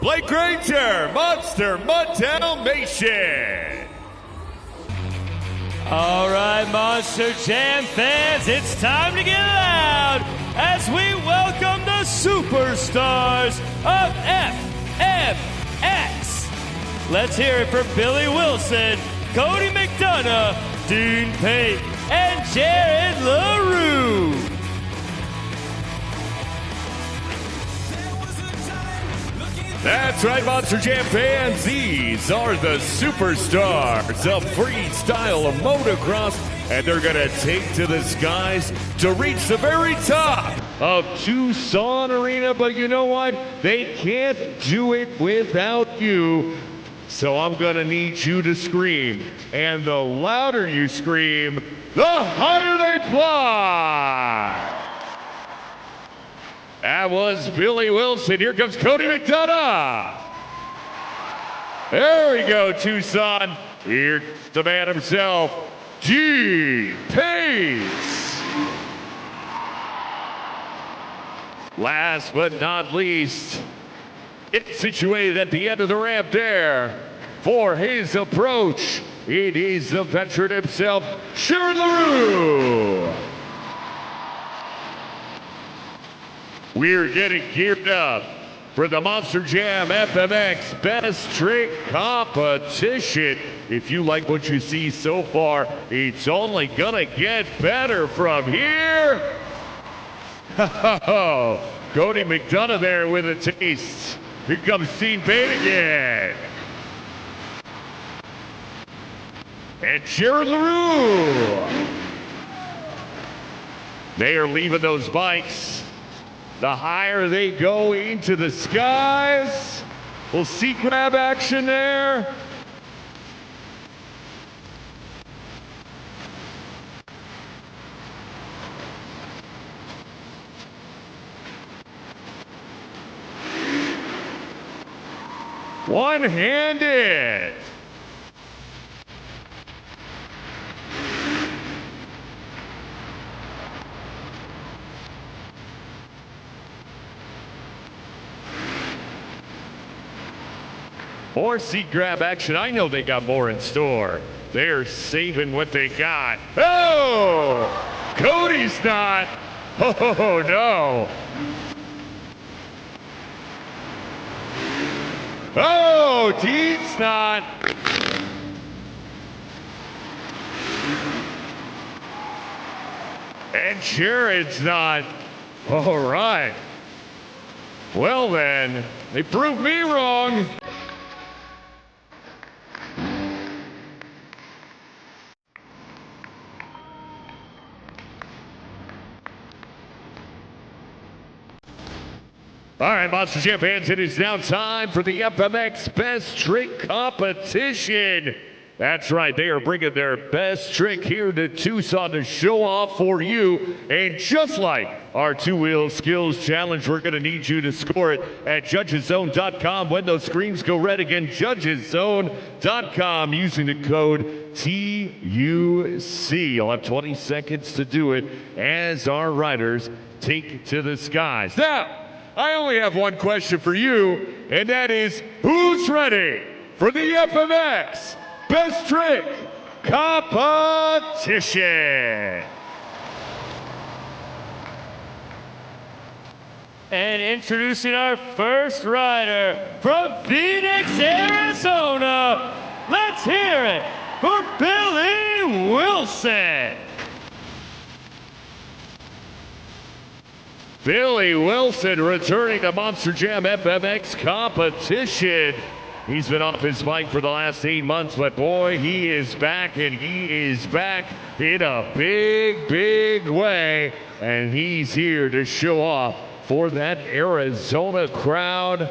S6: Blake Granger, Monster Mutt Dalmatian.
S5: All right, Monster Jam fans, it's time to get loud as we welcome the superstars of FMX. Let's hear it for Billy Wilson, Cody McDonough, Dean Pate, and Jared LaRue.
S6: That's right, Monster Jam fans. These are the superstars of freestyle motocross, and they're going to take to the skies to reach the very top of Tucson Arena. But you know what? They can't do it without you. So I'm going to need you to scream. And the louder you scream, the higher they fly. That was Billy Wilson. Here comes Cody McDonough. There we go, Tucson. Here's the man himself, G. Pace. Last but not least, it's situated at the end of the ramp there. For his approach, it is the veteran himself, Jared LaRue. We're getting geared up for the Monster Jam FMX Best Trick Competition. If you like what you see so far, it's only gonna get better from here. Cody McDonough there with a taste. Here comes Steve Bate again. And Jared LaRue. They are leaving those bikes. The higher they go into the skies, we'll see grab action there. One-handed. More seat grab action. I know they got more in store. They're saving what they got. Oh, Cody's not. Oh, no. Oh, Dean's not. And Jared's not. All right. Well then, they proved me wrong. All right, Monster Jam fans, it is now time for the FMX Best Trick Competition. That's right, they are bringing their best trick here to Tucson to show off for you. And just like our two-wheel skills challenge, we're going to need you to score it at judgeszone.com. When those screens go red again, judgeszone.com using the code TUC. You'll have 20 seconds to do it as our riders take to the skies. Now, I only have one question for you, and that is, who's ready for the FMX Best Trick Competition?
S5: And introducing our first rider from Phoenix, Arizona, let's hear it for Billy Wilson.
S6: Billy Wilson returning to Monster Jam FMX competition. He's been off his bike for the last 8 months, but boy, he is back, and he is back in a big, big way. And he's here to show off for that Arizona crowd.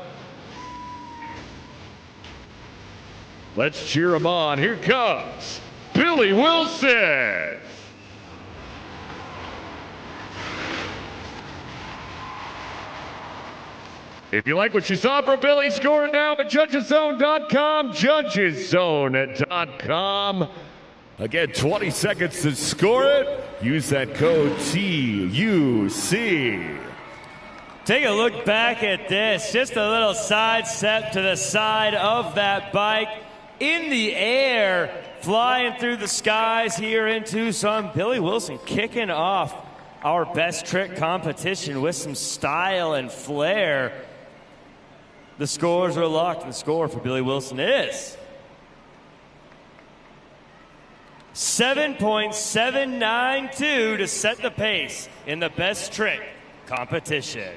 S6: Let's cheer him on. Here comes Billy Wilson. If you like what you saw from Billy, score it now at judgeszone.com, judgeszone.com. Again, 20 seconds to score it. Use that code TUC.
S5: Take a look back at this. Just a little side step to the side of that bike. In the air, flying through the skies here in Tucson. Billy Wilson kicking off our best trick competition with some style and flair. The scores are locked, and the score for Billy Wilson is 7.792 to set the pace in the best trick competition.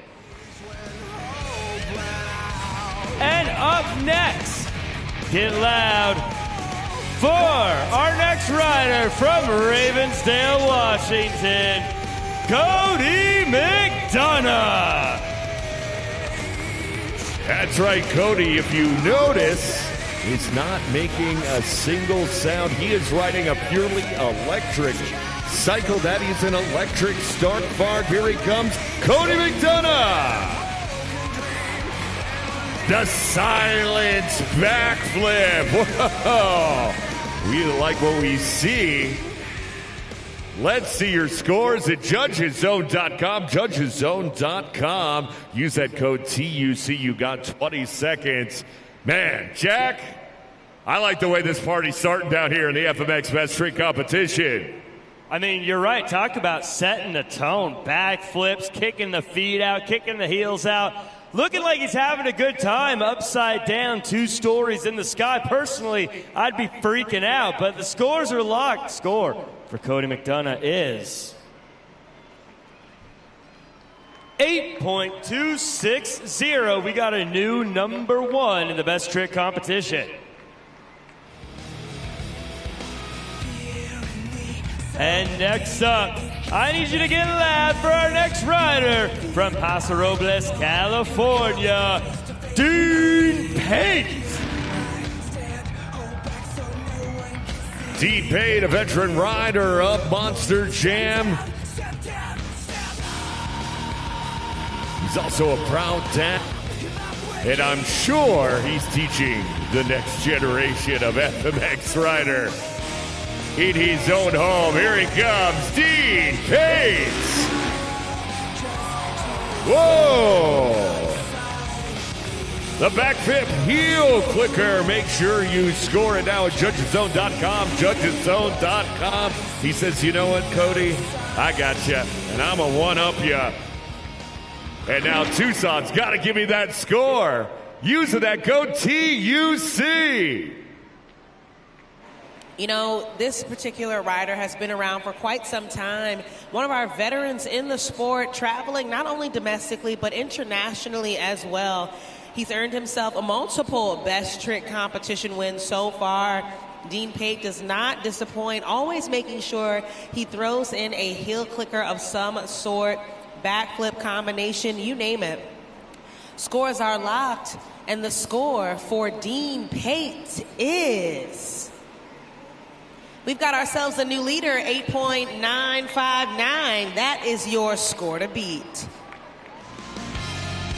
S5: And up next, get loud for our next rider from Ravensdale, Washington, Cody McDonough.
S6: That's right, Cody. If you notice, he's not making a single sound. He is riding a purely electric cycle. That is an electric start bar. Here he comes, Cody McDonough. The silent backflip. Whoa. We like what we see. Let's see your scores at judgeszone.com, judgeszone.com. Use that code TUC. You got 20 seconds. Man, Jack, I like the way this party's starting down here in the FMX Best Trick Competition.
S5: I mean, you're right. Talk about setting the tone. Back flips, kicking the feet out, kicking the heels out. Looking like he's having a good time upside down, 2 stories in the sky. Personally, I'd be freaking out, but the scores are locked. Score for Cody McDonough is 8.260. We got a new number 1 in the best trick competition. And next up, I need you to get loud for our next rider from Paso Robles, California, Dean Pate.
S6: Dean Pate, a veteran rider of Monster Jam. He's also a proud dad, and I'm sure he's teaching the next generation of FMX rider. In his own home, here he comes, Dean Pate. Whoa! The back flip heel clicker. Make sure you score it now at judgeszone.com, judgeszone.com. He says, you know what, Cody? I got you, and I'm a one-up you. And now Tucson's got to give me that score. Using that code TUC.
S4: You know, this particular rider has been around for quite some time. One of our veterans in the sport, traveling not only domestically but internationally as well. He's earned himself a multiple best trick competition wins so far. Dean Pate does not disappoint, always making sure he throws in a heel clicker of some sort, backflip combination, you name it. Scores are locked, and the score for Dean Pate is... We've got ourselves a new leader, 8.959. That is your score to beat.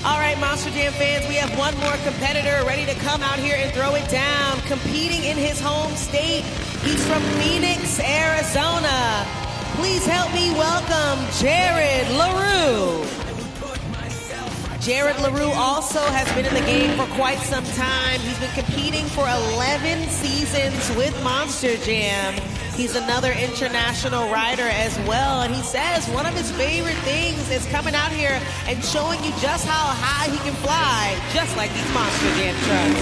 S4: All right, Monster Jam fans, we have one more competitor ready to come out here and throw it down. Competing in his home state, he's from Phoenix, Arizona. Please help me welcome Jared LaRue. Jared LaRue also has been in the game for quite some time. He's been competing for 11 seasons with Monster Jam. He's another international rider as well, and he says one of his favorite things is coming out here and showing you just how high he can fly, just like these Monster Jam trucks.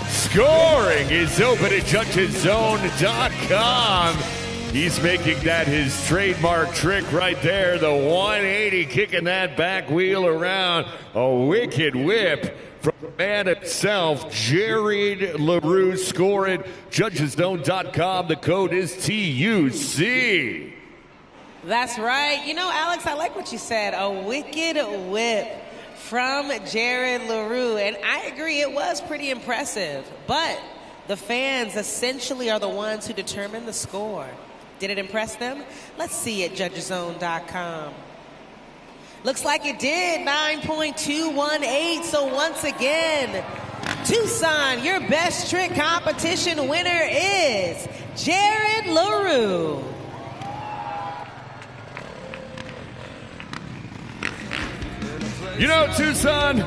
S6: Scoring is open at judgeszone.com. He's making that his trademark trick right there, the 180, kicking that back wheel around. A wicked whip from the man himself, Jared LaRue, scoring. Judgeszone.com, the code is TUC.
S4: That's right. You know, Alex, I like what you said, a wicked whip from Jared LaRue. And I agree, it was pretty impressive. But the fans essentially are the ones who determine the score. Did it impress them? Let's see at judgeszone.com. Looks like it did, 9.218. So once again, Tucson, your best trick competition winner is Jared LaRue.
S6: You know, Tucson,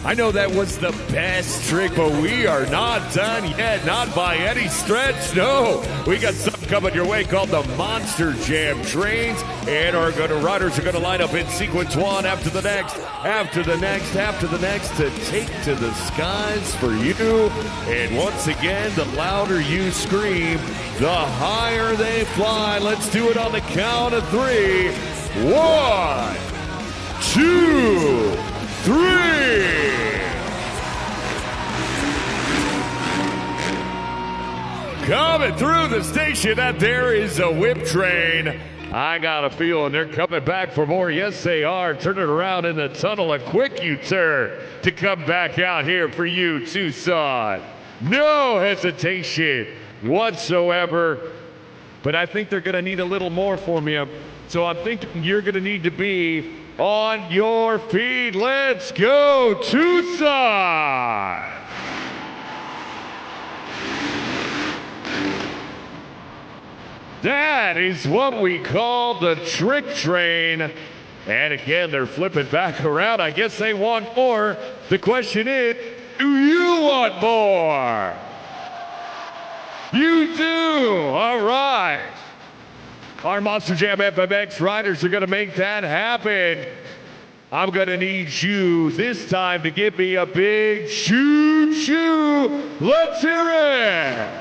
S6: I know that was the best trick, but we are not done yet, not by any stretch. No, we got something coming your way called the Monster Jam Trains, and our riders are going to line up in sequence one after the next, after the next, after the next to take to the skies for you. And once again, the louder you scream, the higher they fly. Let's do it on the count of 3. 1, 2, 3. Coming through the station, that there is a whip train. I got a feeling they're coming back for more. Yes, they are. Turn it around in the tunnel. A quick U-turn to come back out here for you, Tucson. No hesitation whatsoever. But I think they're going to need a little more from you. So I'm thinking you're going to need to be on your feet. Let's go, Tucson! That is what we call the trick train. And again, they're flipping back around. I guess they want more. The question is, do you want more? You do. All right. Our Monster Jam FMX riders are going to make that happen. I'm going to need you this time to give me a big choo-choo. Let's hear it.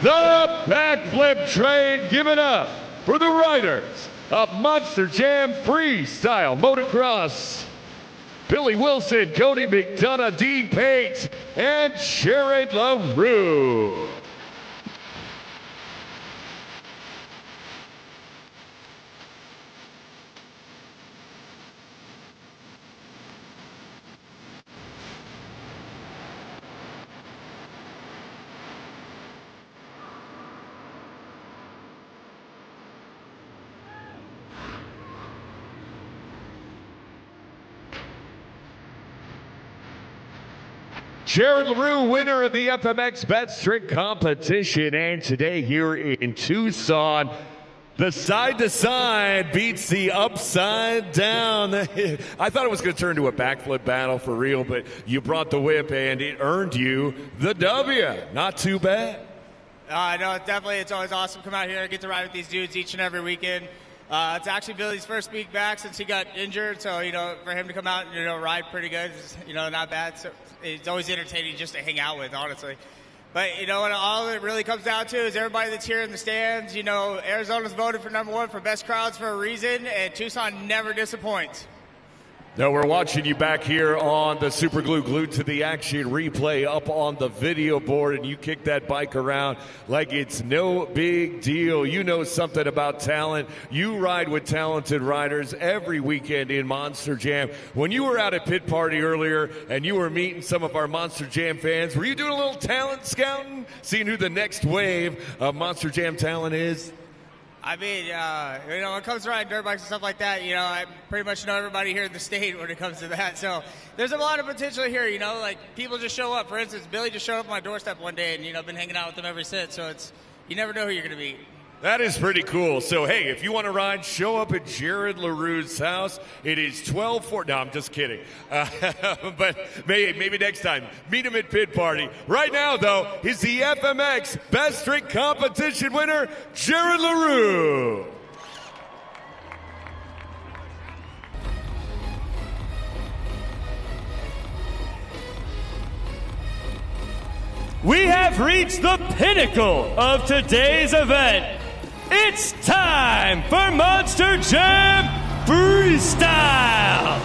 S6: The backflip train, give it up for the riders of Monster Jam Freestyle Motocross. Billy Wilson, Cody McDonough, Dean Pate, and Jared LaRue. Jared LaRue, winner of the FMX Best Trick Competition, and today here in Tucson, the side-to-side beats the upside-down. I thought it was going to turn to a backflip battle for real, but you brought the whip, and it earned you the W. Not too bad.
S8: No, definitely. It's always awesome to come out here and get to ride with these dudes each and every weekend. It's actually Billy's first week back since he got injured, so, for him to come out and, ride pretty good is, not bad. So it's always entertaining just to hang out with, honestly. But, what all it really comes down to is everybody that's here in the stands. Arizona's voted for #1 for best crowds for a reason, and Tucson never disappoints.
S6: Now we're watching you back here on the Super Glue, glued to the action replay up on the video board, and you kick that bike around like it's no big deal. You know something about talent. You ride with talented riders every weekend in Monster Jam. When you were out at Pit Party earlier and you were meeting some of our Monster Jam fans, were you doing a little talent scouting, seeing who the next wave of Monster Jam talent is?
S8: I mean, when it comes to riding dirt bikes and stuff like that, I pretty much know everybody here in the state when it comes to that. So there's a lot of potential here, like people just show up. For instance, Billy just showed up on my doorstep one day and, been hanging out with him ever since. So you never know who you're going to meet.
S6: That is pretty cool. So, hey, if you want to ride, show up at Jared LaRue's house. It is 12:40. No, I'm just kidding. But maybe next time. Meet him at Pit Party. Right now, though, is the FMX Best Trick Competition winner, Jared LaRue.
S5: We have reached the pinnacle of today's event. It's time for Monster Jam Freestyle!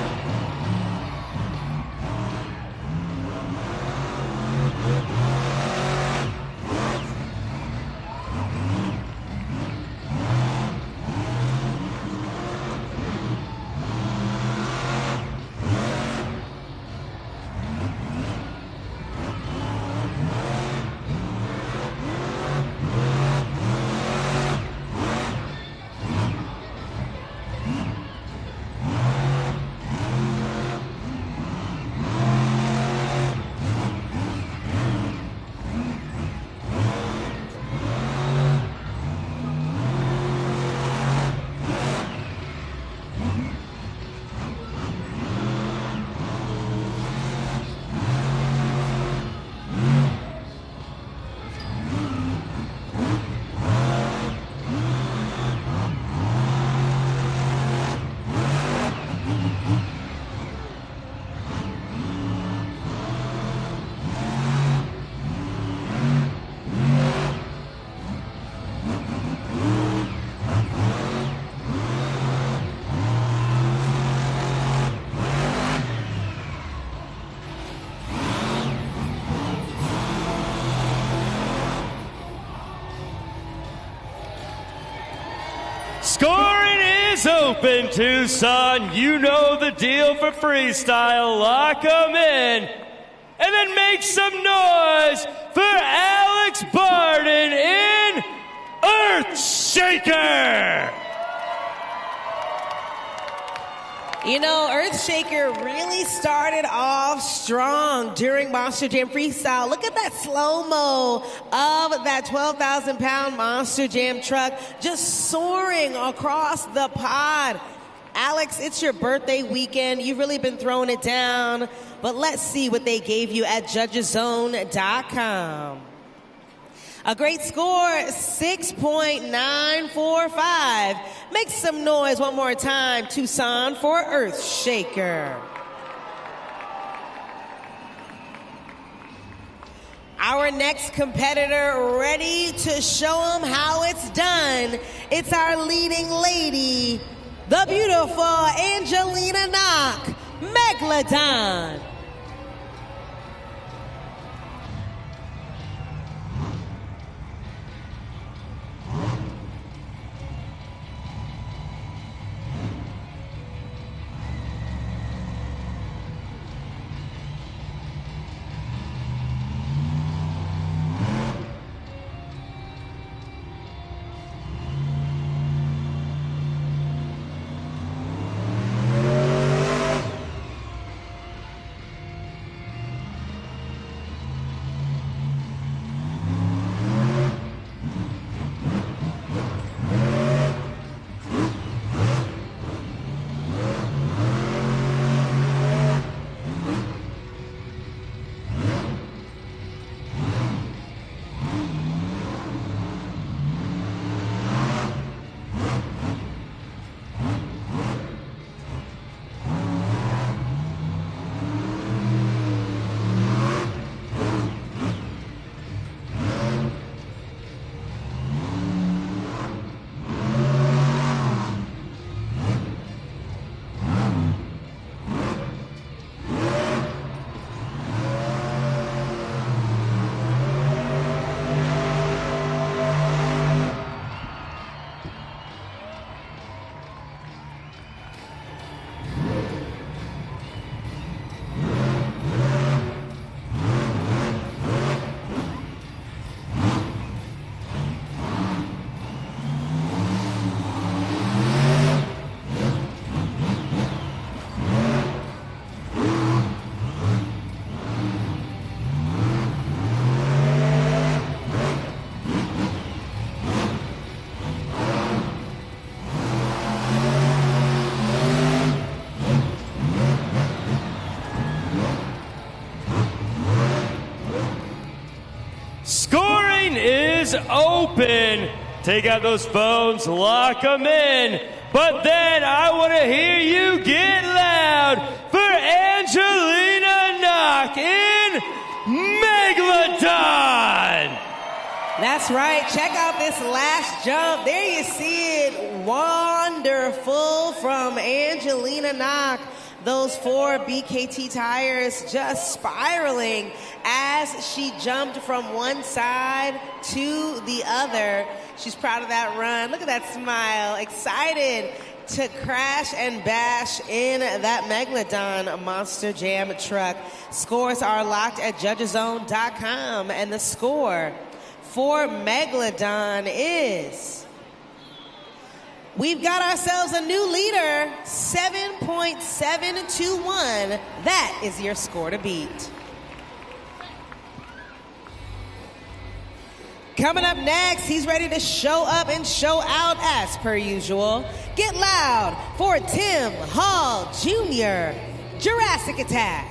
S5: Scoring is open, Tucson. You know the deal for freestyle. Lock 'em in. And then make some noise for Alex Barden in Earthshaker.
S4: Earthshaker really started off strong during Monster Jam Freestyle. Look at that slow-mo of that 12,000-pound Monster Jam truck just soaring across the pod. Alex, it's your birthday weekend. You've really been throwing it down, but let's see what they gave you at judgeszone.com. A great score, 6.945. Make some noise one more time, Tucson, for Earthshaker. Our next competitor ready to show them how it's done. It's our leading lady, the beautiful Angelina Knock, Megalodon.
S5: Scoring is open. Take out those phones, lock them in. But then I want to hear you get loud for Angelina Knock in Megalodon.
S4: That's right. Check out this last jump. There you see it. Wonderful from Angelina Knock. Those 4 BKT tires just spiraling as she jumped from one side to the other. She's proud of that run. Look at that smile. Excited to crash and bash in that Megalodon Monster Jam truck. Scores are locked at judgeszone.com, and the score for Megalodon is... we've got ourselves a new leader, 7.721. That is your score to beat. Coming up next, he's ready to show up and show out as per usual. Get loud for Tim Hall Jr., Jurassic Attack.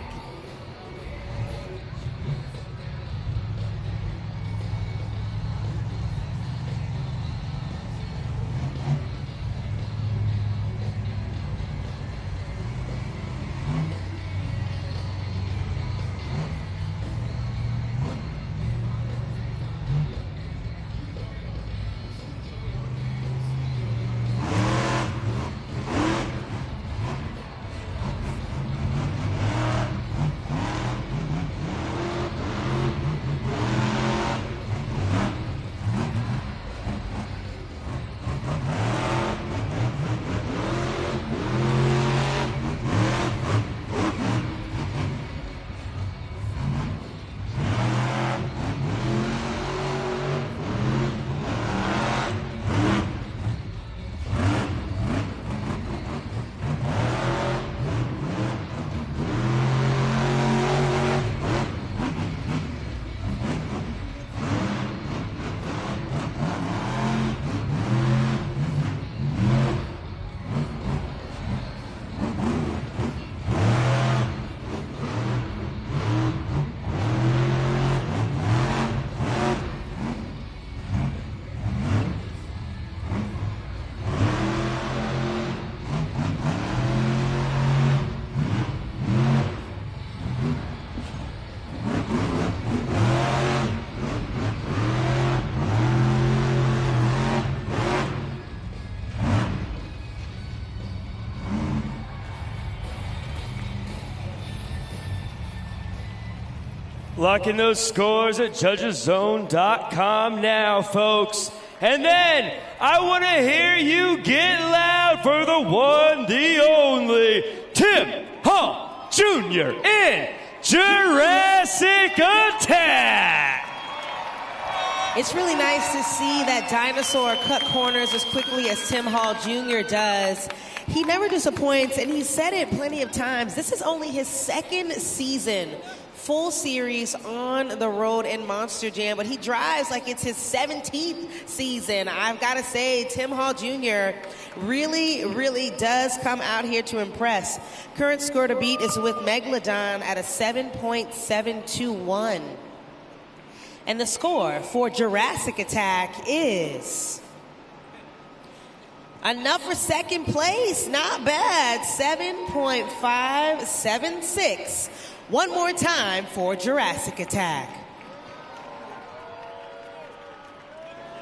S5: Locking those scores at judgeszone.com now, folks. And then I want to hear you get loud for the one, the only, Tim Hall Jr. in Jurassic Attack.
S4: It's really nice to see that dinosaur cut corners as quickly as Tim Hall Jr. does. He never disappoints, and he said it plenty of times. This is only his second season, full series on the road in Monster Jam, but he drives like it's his 17th season. I've got to say, Tim Hall Jr. really does come out here to impress. Current score to beat is with Megalodon at a 7.721. And the score for Jurassic Attack is enough for second place. Not bad. 7.576. One more time for Jurassic Attack.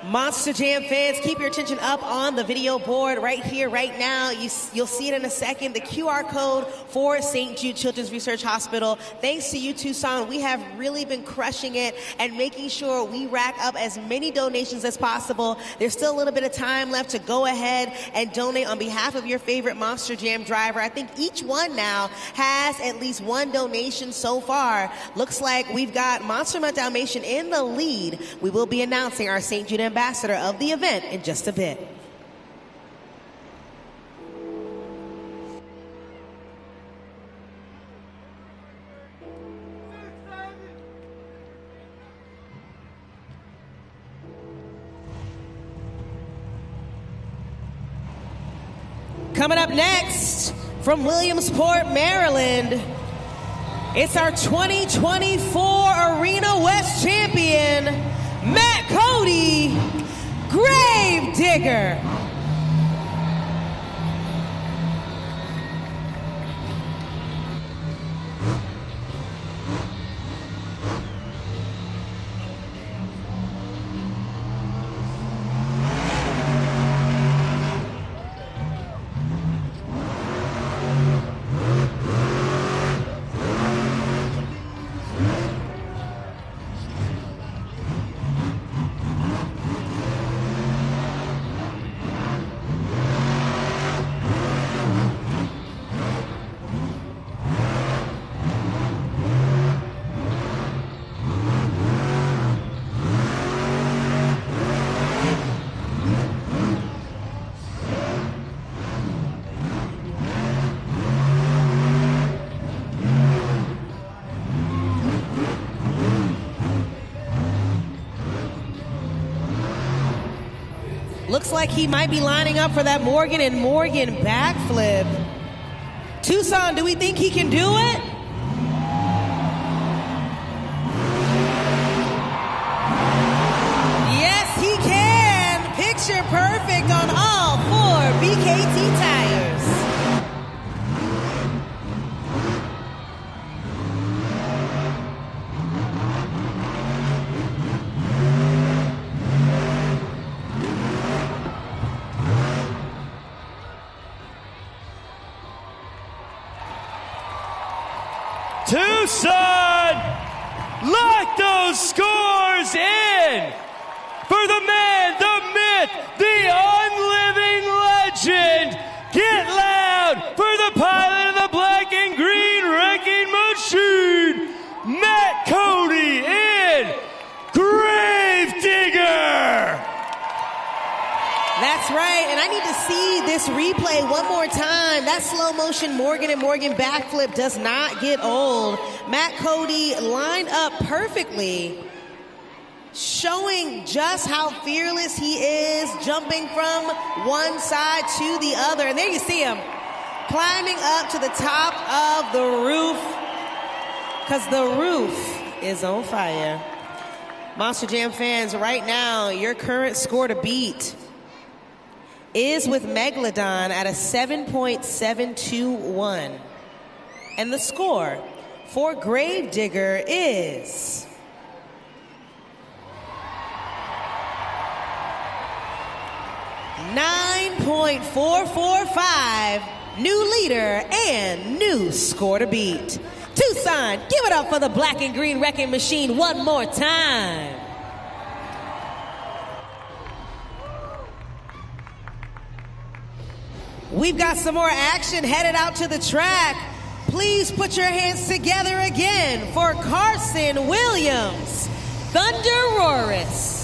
S4: Monster Jam fans, keep your attention up on the video board right here, right now. You'll see it in a second. The QR code for St. Jude Children's Research Hospital. Thanks to you, Tucson, we have really been crushing it and making sure we rack up as many donations as possible. There's still a little bit of time left to go ahead and donate on behalf of your favorite Monster Jam driver. I think each one now has at least one donation so far. Looks like we've got Monster Mutt Dalmatian in the lead. We will be announcing our St. Jude ambassador of the event in just a bit. Coming up next from Williamsport, Maryland, it's our 2024 Arena West champion, Matt Cody, Grave Digger. Looks like he might be lining up for that Morgan and Morgan backflip. Tucson, do we think he can do it? Yes, he can. Picture perfect on all four BKT tires.
S5: Tucson, lock those scores in for the man, the myth, the unliving legend. Get loud for the pilot of the black and green wrecking machine, Matt Cody in Grave Digger.
S4: That's right, and I need to see this replay one more time. That slow motion Morgan and Morgan backflip does not get old. Matt Cody lined up perfectly, showing just how fearless he is, jumping from one side to the other. And there you see him, climbing up to the top of the roof, because the roof is on fire. Monster Jam fans, right now, your current score to beat is with Megalodon at a 7.721. And the score for Grave Digger is $9.445. New leader and new score to beat. Tucson, give it up for the black and green wrecking machine one more time. We've got some more action headed out to the track. Please put your hands together again for Carson Williams, Thunderoris.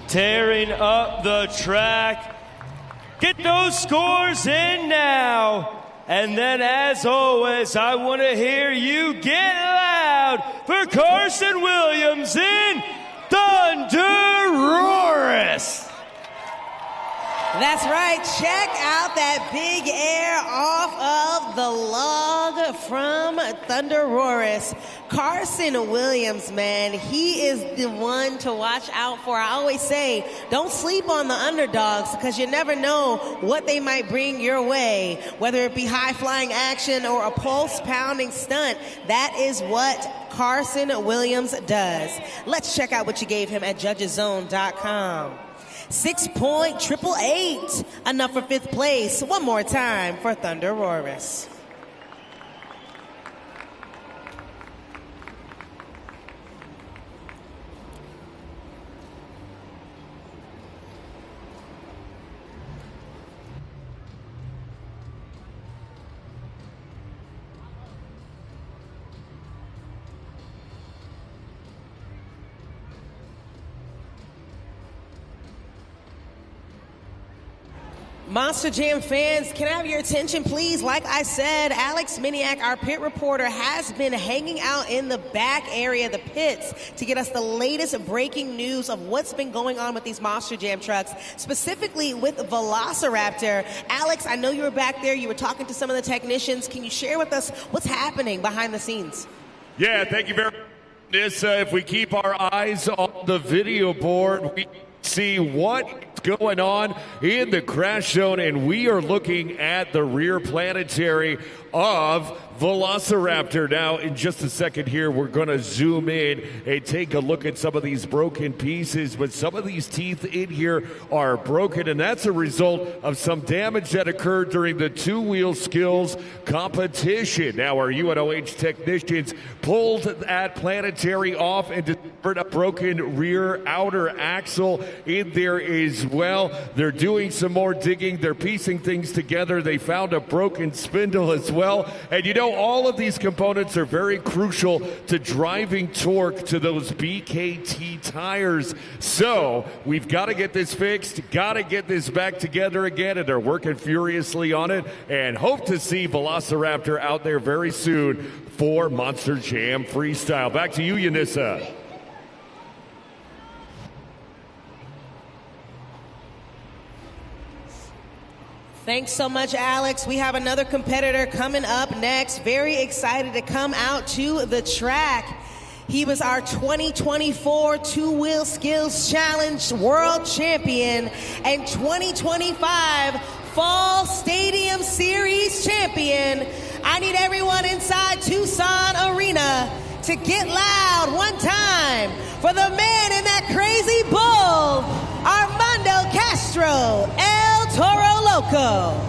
S5: Tearing up the track. Get those scores in now. And then, as always, I want to hear you get loud for Carson Williams in Thunderoris.
S4: That's right. Check out that big air off of the log from Thunderoris. Carson Williams, man, he is the one to watch out for. I always say, don't sleep on the underdogs because you never know what they might bring your way, whether it be high-flying action or a pulse-pounding stunt. That is what Carson Williams does. Let's check out what you gave him at judgeszone.com. 6.888, enough for 5th place. One more time for Thunderoris. Monster Jam fans, can I have your attention, please? Like I said, Alex Miniak, our pit reporter, has been hanging out in the back area, the pits, to get us the latest breaking news of what's been going on with these Monster Jam trucks, specifically with Velociraptor. Alex, I know you were back there. You were talking to some of the technicians. Can you share with us what's happening behind the scenes?
S6: Yeah, thank you very much. If we keep our eyes on the video board, we see what's going on in the crash zone, and we are looking at the rear planetary of Velociraptor. Now, in just a second here, we're going to zoom in and take a look at some of these broken pieces, but some of these teeth in here are broken, and that's a result of some damage that occurred during the two-wheel skills competition. Now, our UNOH technicians pulled that planetary off and discovered a broken rear outer axle in there as well. They're doing some more digging. They're piecing things together. They found a broken spindle as well. And you know, all of these components are very crucial to driving torque to those BKT tires. So we've got to get this fixed, got to get this back together again, and they're working furiously on it, and hope to see Velociraptor out there very soon for Monster Jam Freestyle. Back to you, Yanissa.
S4: Thanks so much, Alex. We have another competitor coming up next. Very excited to come out to the track. He was our 2024 Two-Wheel Skills Challenge World Champion and 2025 Fall Stadium Series Champion. I need everyone inside Tucson Arena to get loud one time for the man in that crazy bull, Armando Castro, El Toro Loco.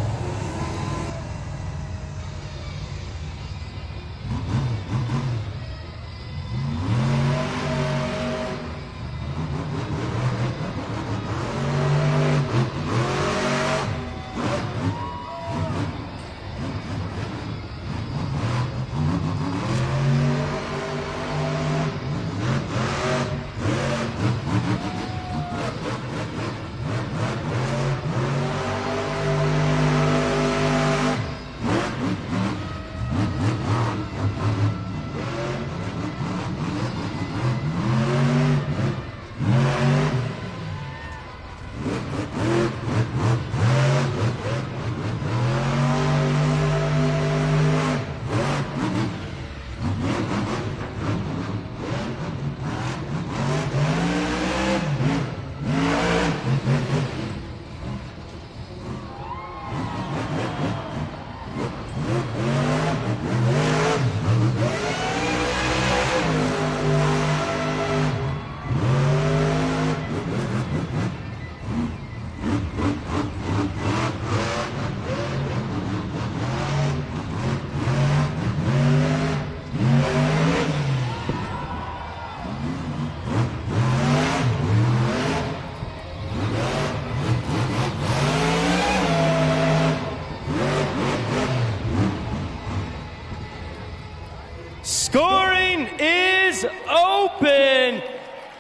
S5: Scoring is open.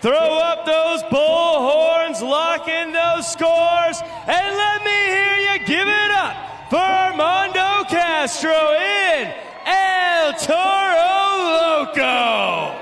S5: Throw up those bull horns, lock in those scores, and let me hear you give it up for Armando Castro in El Toro Loco.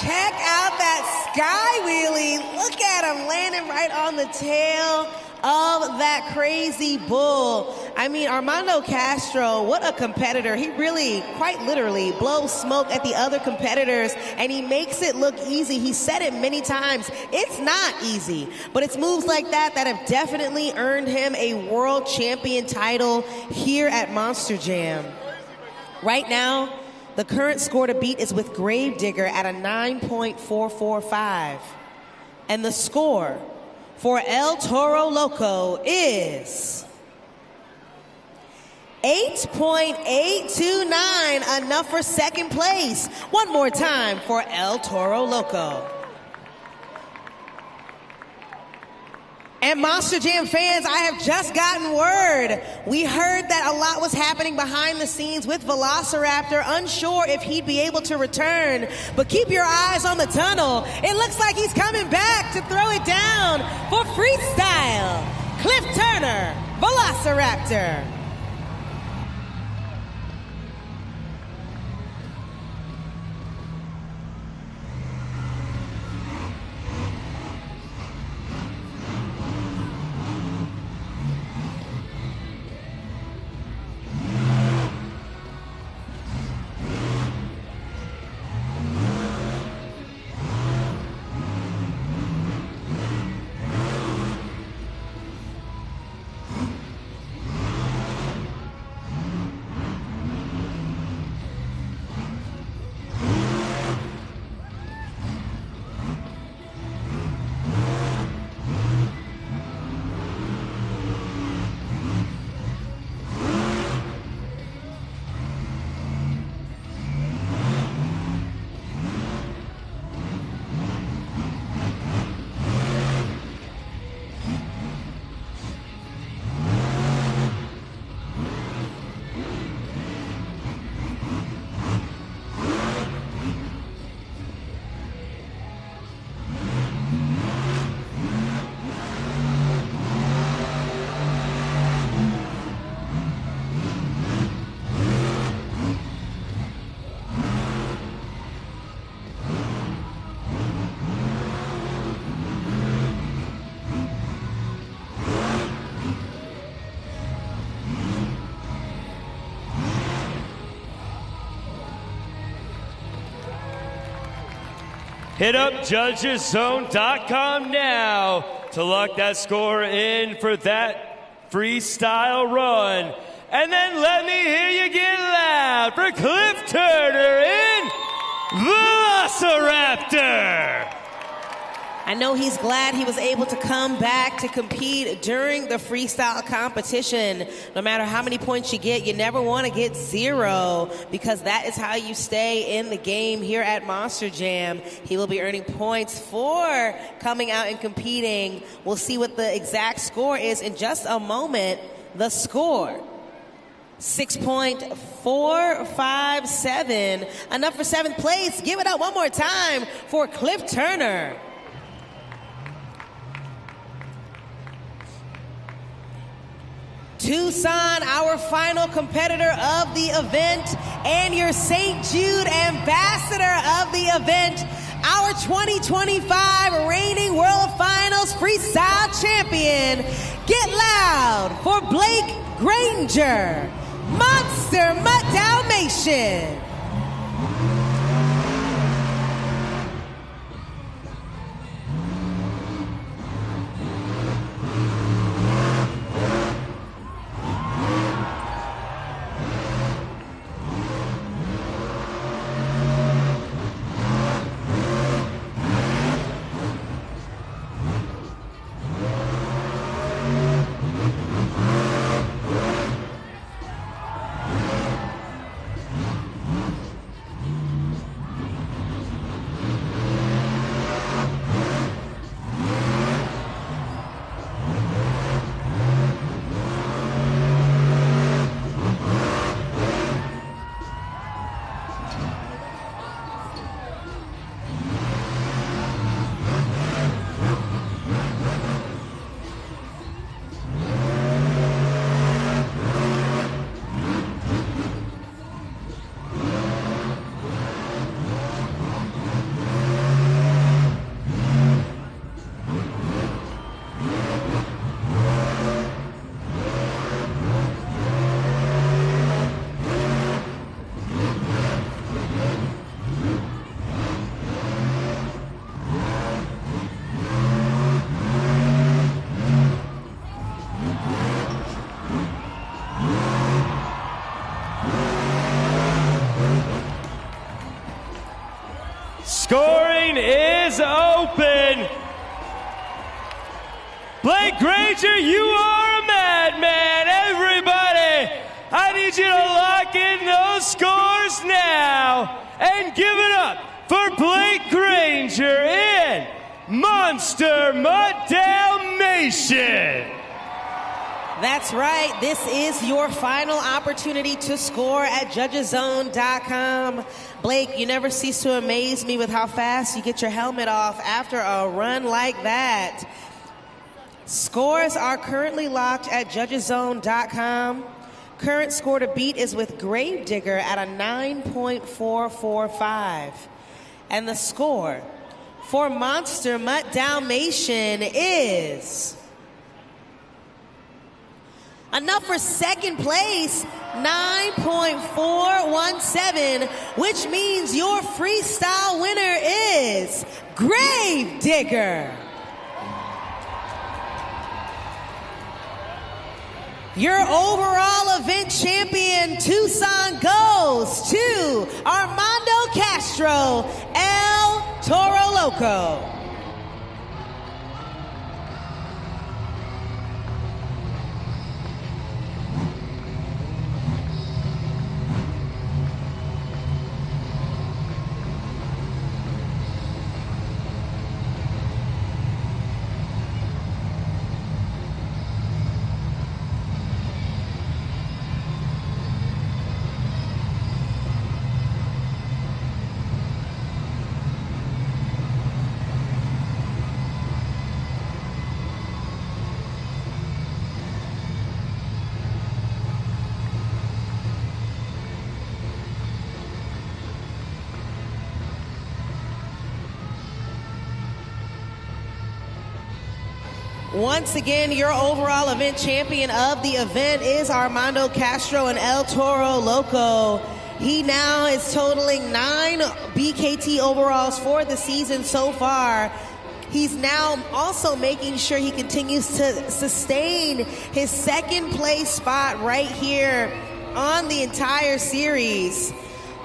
S4: Check out that sky wheelie. Look at him landing right on the tail of that crazy bull. I mean, Armando Castro, what a competitor. He really, quite literally, blows smoke at the other competitors, and he makes it look easy. He said it many times. It's not easy, but it's moves like that that have definitely earned him a world champion title here at Monster Jam. Right now, the current score to beat is with Gravedigger at a 9.445. And the score for El Toro Loco is 8.829, enough for second place. One more time for El Toro Loco. And Monster Jam fans, I have just gotten word. We heard that a lot was happening behind the scenes with Velociraptor, unsure if he'd be able to return. But keep your eyes on the tunnel. It looks like he's coming back to throw it down for freestyle. Cliff Turner, Velociraptor.
S5: Hit up judgeszone.com now to lock that score in for that freestyle run. And then let me hear you get loud for Cliff Turner in Velociraptor.
S4: I know he's glad he was able to come back to compete during the freestyle competition. No matter how many points you get, you never want to get 0 because that is how you stay in the game here at Monster Jam. He will be earning points for coming out and competing. We'll see what the exact score is in just a moment. The score, 6.457. Enough for 7th place. Give it up one more time for Cliff Turner. Tucson, our final competitor of the event, and your St. Jude ambassador of the event, our 2025 reigning World Finals Freestyle Champion. Get loud for Blake Granger, Monster Mutt Dalmatian.
S5: Scoring is open. Blake Granger, you are a madman. Everybody, I need you to lock in those scores now and give it up for Blake Granger in Monster Mutt Dalmatian.
S4: That's right. This is your final opportunity to score at judgeszone.com. Blake, you never cease to amaze me with how fast you get your helmet off after a run like that. Scores are currently locked at judgeszone.com. Current score to beat is with Gravedigger at a 9.445. And the score for Monster Mutt Dalmatian is enough for 2nd place, 9.417, which means your freestyle winner is Gravedigger. Your overall event champion, Tucson, goes to Armando Castro, El Toro Loco. Once again, your overall event champion of the event is Armando Castro and El Toro Loco. He now is totaling 9 BKT overalls for the season so far. He's now also making sure he continues to sustain his second place spot right here on the entire series.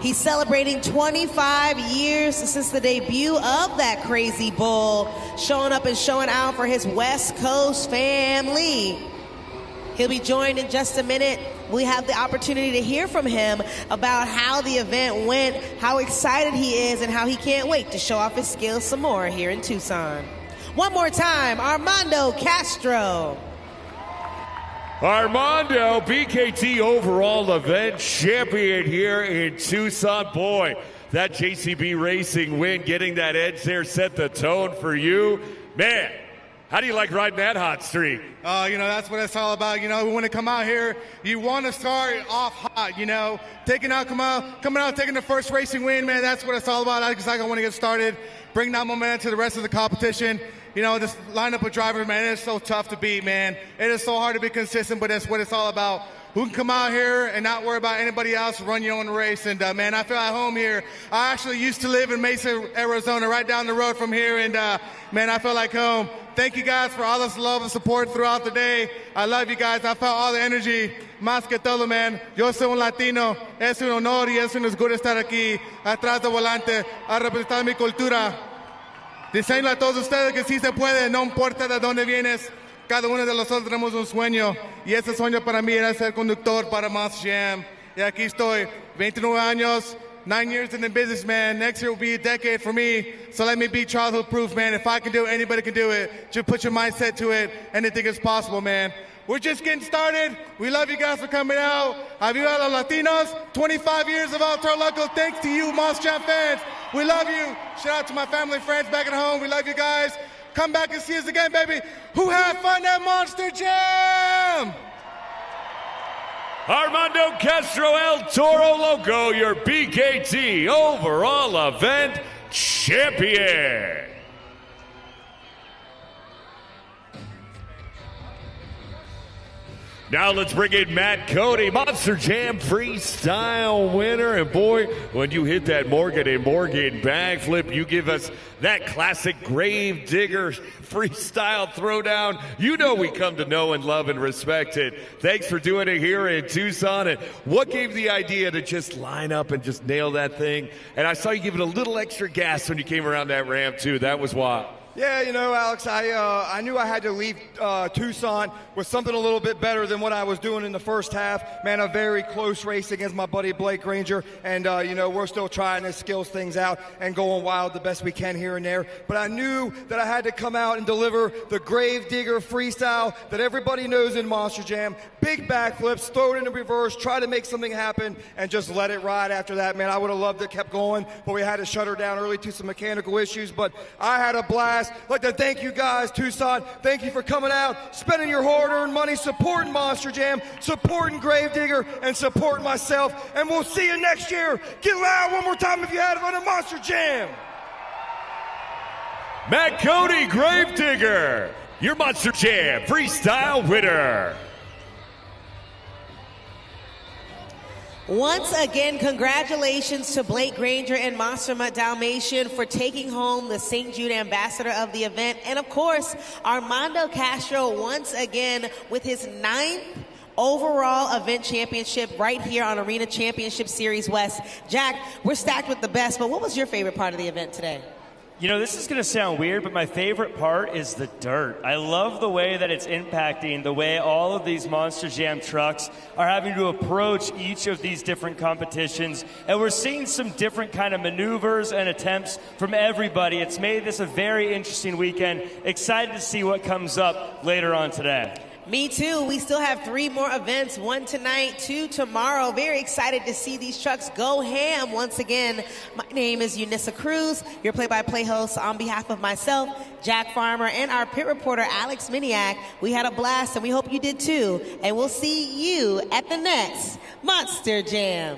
S4: He's celebrating 25 years since the debut of that crazy bull, showing up and showing out for his West Coast family. He'll be joined in just a minute. We have the opportunity to hear from him about how the event went, how excited he is, and how he can't wait to show off his skills some more here in Tucson. One more time, Armando Castro.
S6: Armando, BKT overall event champion here in Tucson. Boy, that JCB Racing win, getting that edge there, set the tone for you. Man, how do you like riding that hot streak?
S2: That's what it's all about. We want to come out here. You want to start off hot, coming out, taking the first racing win, man. That's what it's all about. That's exactly I want to get started. Bring that momentum to the rest of the competition. This lineup of drivers, man, it is so tough to beat, man. It is so hard to be consistent, but that's what it's all about. Who can come out here and not worry about anybody else, run your own race. And, man, I feel at home here. I actually used to live in Mesa, Arizona, right down the road from here. And, man, I feel like home. Thank you guys for all this love and support throughout the day. I love you guys. I felt all the energy. Más que todo, man. Yo soy un latino. Es un honor y es un gusto estar aquí atrás del volante a representar mi cultura. Diseño a todos ustedes que sí se puede, no importa de dónde vienes. Cada uno de nosotros tenemos un sueño y ese sueño para mí era ser conductor para Monster Jam. Y aquí estoy, 29 años, 9 years in the business, man. Next year will be a decade for me, so let me be childhood proof, man. If I can do it, anybody can do it. Just put your mindset to it. Anything is possible, man. We're just getting started. We love you guys for coming out. Aviva los Latinos. 25 years of Toro Loco. Thanks to you, Monster Jam fans. We love you. Shout out to my family and friends back at home. We love you guys. Come back and see us again, baby. Who had fun at Monster Jam?
S6: Armando Castro, El Toro Loco, your BKT overall event champion. Now let's bring in Matt Cody, Monster Jam freestyle winner. And boy, when you hit that Morgan and Morgan backflip, you give us that classic grave digger freestyle throwdown. We come to know and love and respect it. Thanks for doing it here in Tucson. And what gave the idea to just line up and just nail that thing? And I saw you give it a little extra gas when you came around that ramp too. That was wild.
S9: Yeah, Alex, I knew I had to leave Tucson with something a little bit better than what I was doing in the first half. Man, a very close race against my buddy Blake Granger, and, we're still trying to skills things out and going wild the best we can here and there. But I knew that I had to come out and deliver the grave digger freestyle that everybody knows in Monster Jam. Big backflips, throw it into reverse, try to make something happen, and just let it ride after that. Man, I would have loved it, kept going, but we had to shut her down early to some mechanical issues. But I had a blast. I'd like to thank you guys, Tucson. Thank you for coming out, spending your hard-earned money, supporting Monster Jam, supporting Gravedigger, and supporting myself. And we'll see you next year. Get loud one more time if you had fun at Monster Jam.
S6: Matt Cody, Gravedigger, your Monster Jam freestyle winner.
S4: Once again, congratulations to Blake Granger and Monster Mutt Dalmatian for taking home the St. Jude Ambassador of the event. And of course, Armando Castro once again with his 9th overall event championship right here on Arena Championship Series West. Jack, we're stacked with the best, but what was your favorite part of the event today?
S5: This is going to sound weird, but my favorite part is the dirt. I love the way that it's impacting, the way all of these Monster Jam trucks are having to approach each of these different competitions. And we're seeing some different kind of maneuvers and attempts from everybody. It's made this a very interesting weekend. Excited to see what comes up later on today.
S4: Me too. We still have 3 more events, 1 tonight, 2 tomorrow. Very excited to see these trucks go ham once again. My name is Eunice Cruz, your play-by-play host. On behalf of myself, Jack Farmer, and our pit reporter, Alex Miniak, we had a blast, and we hope you did too. And we'll see you at the next Monster Jam.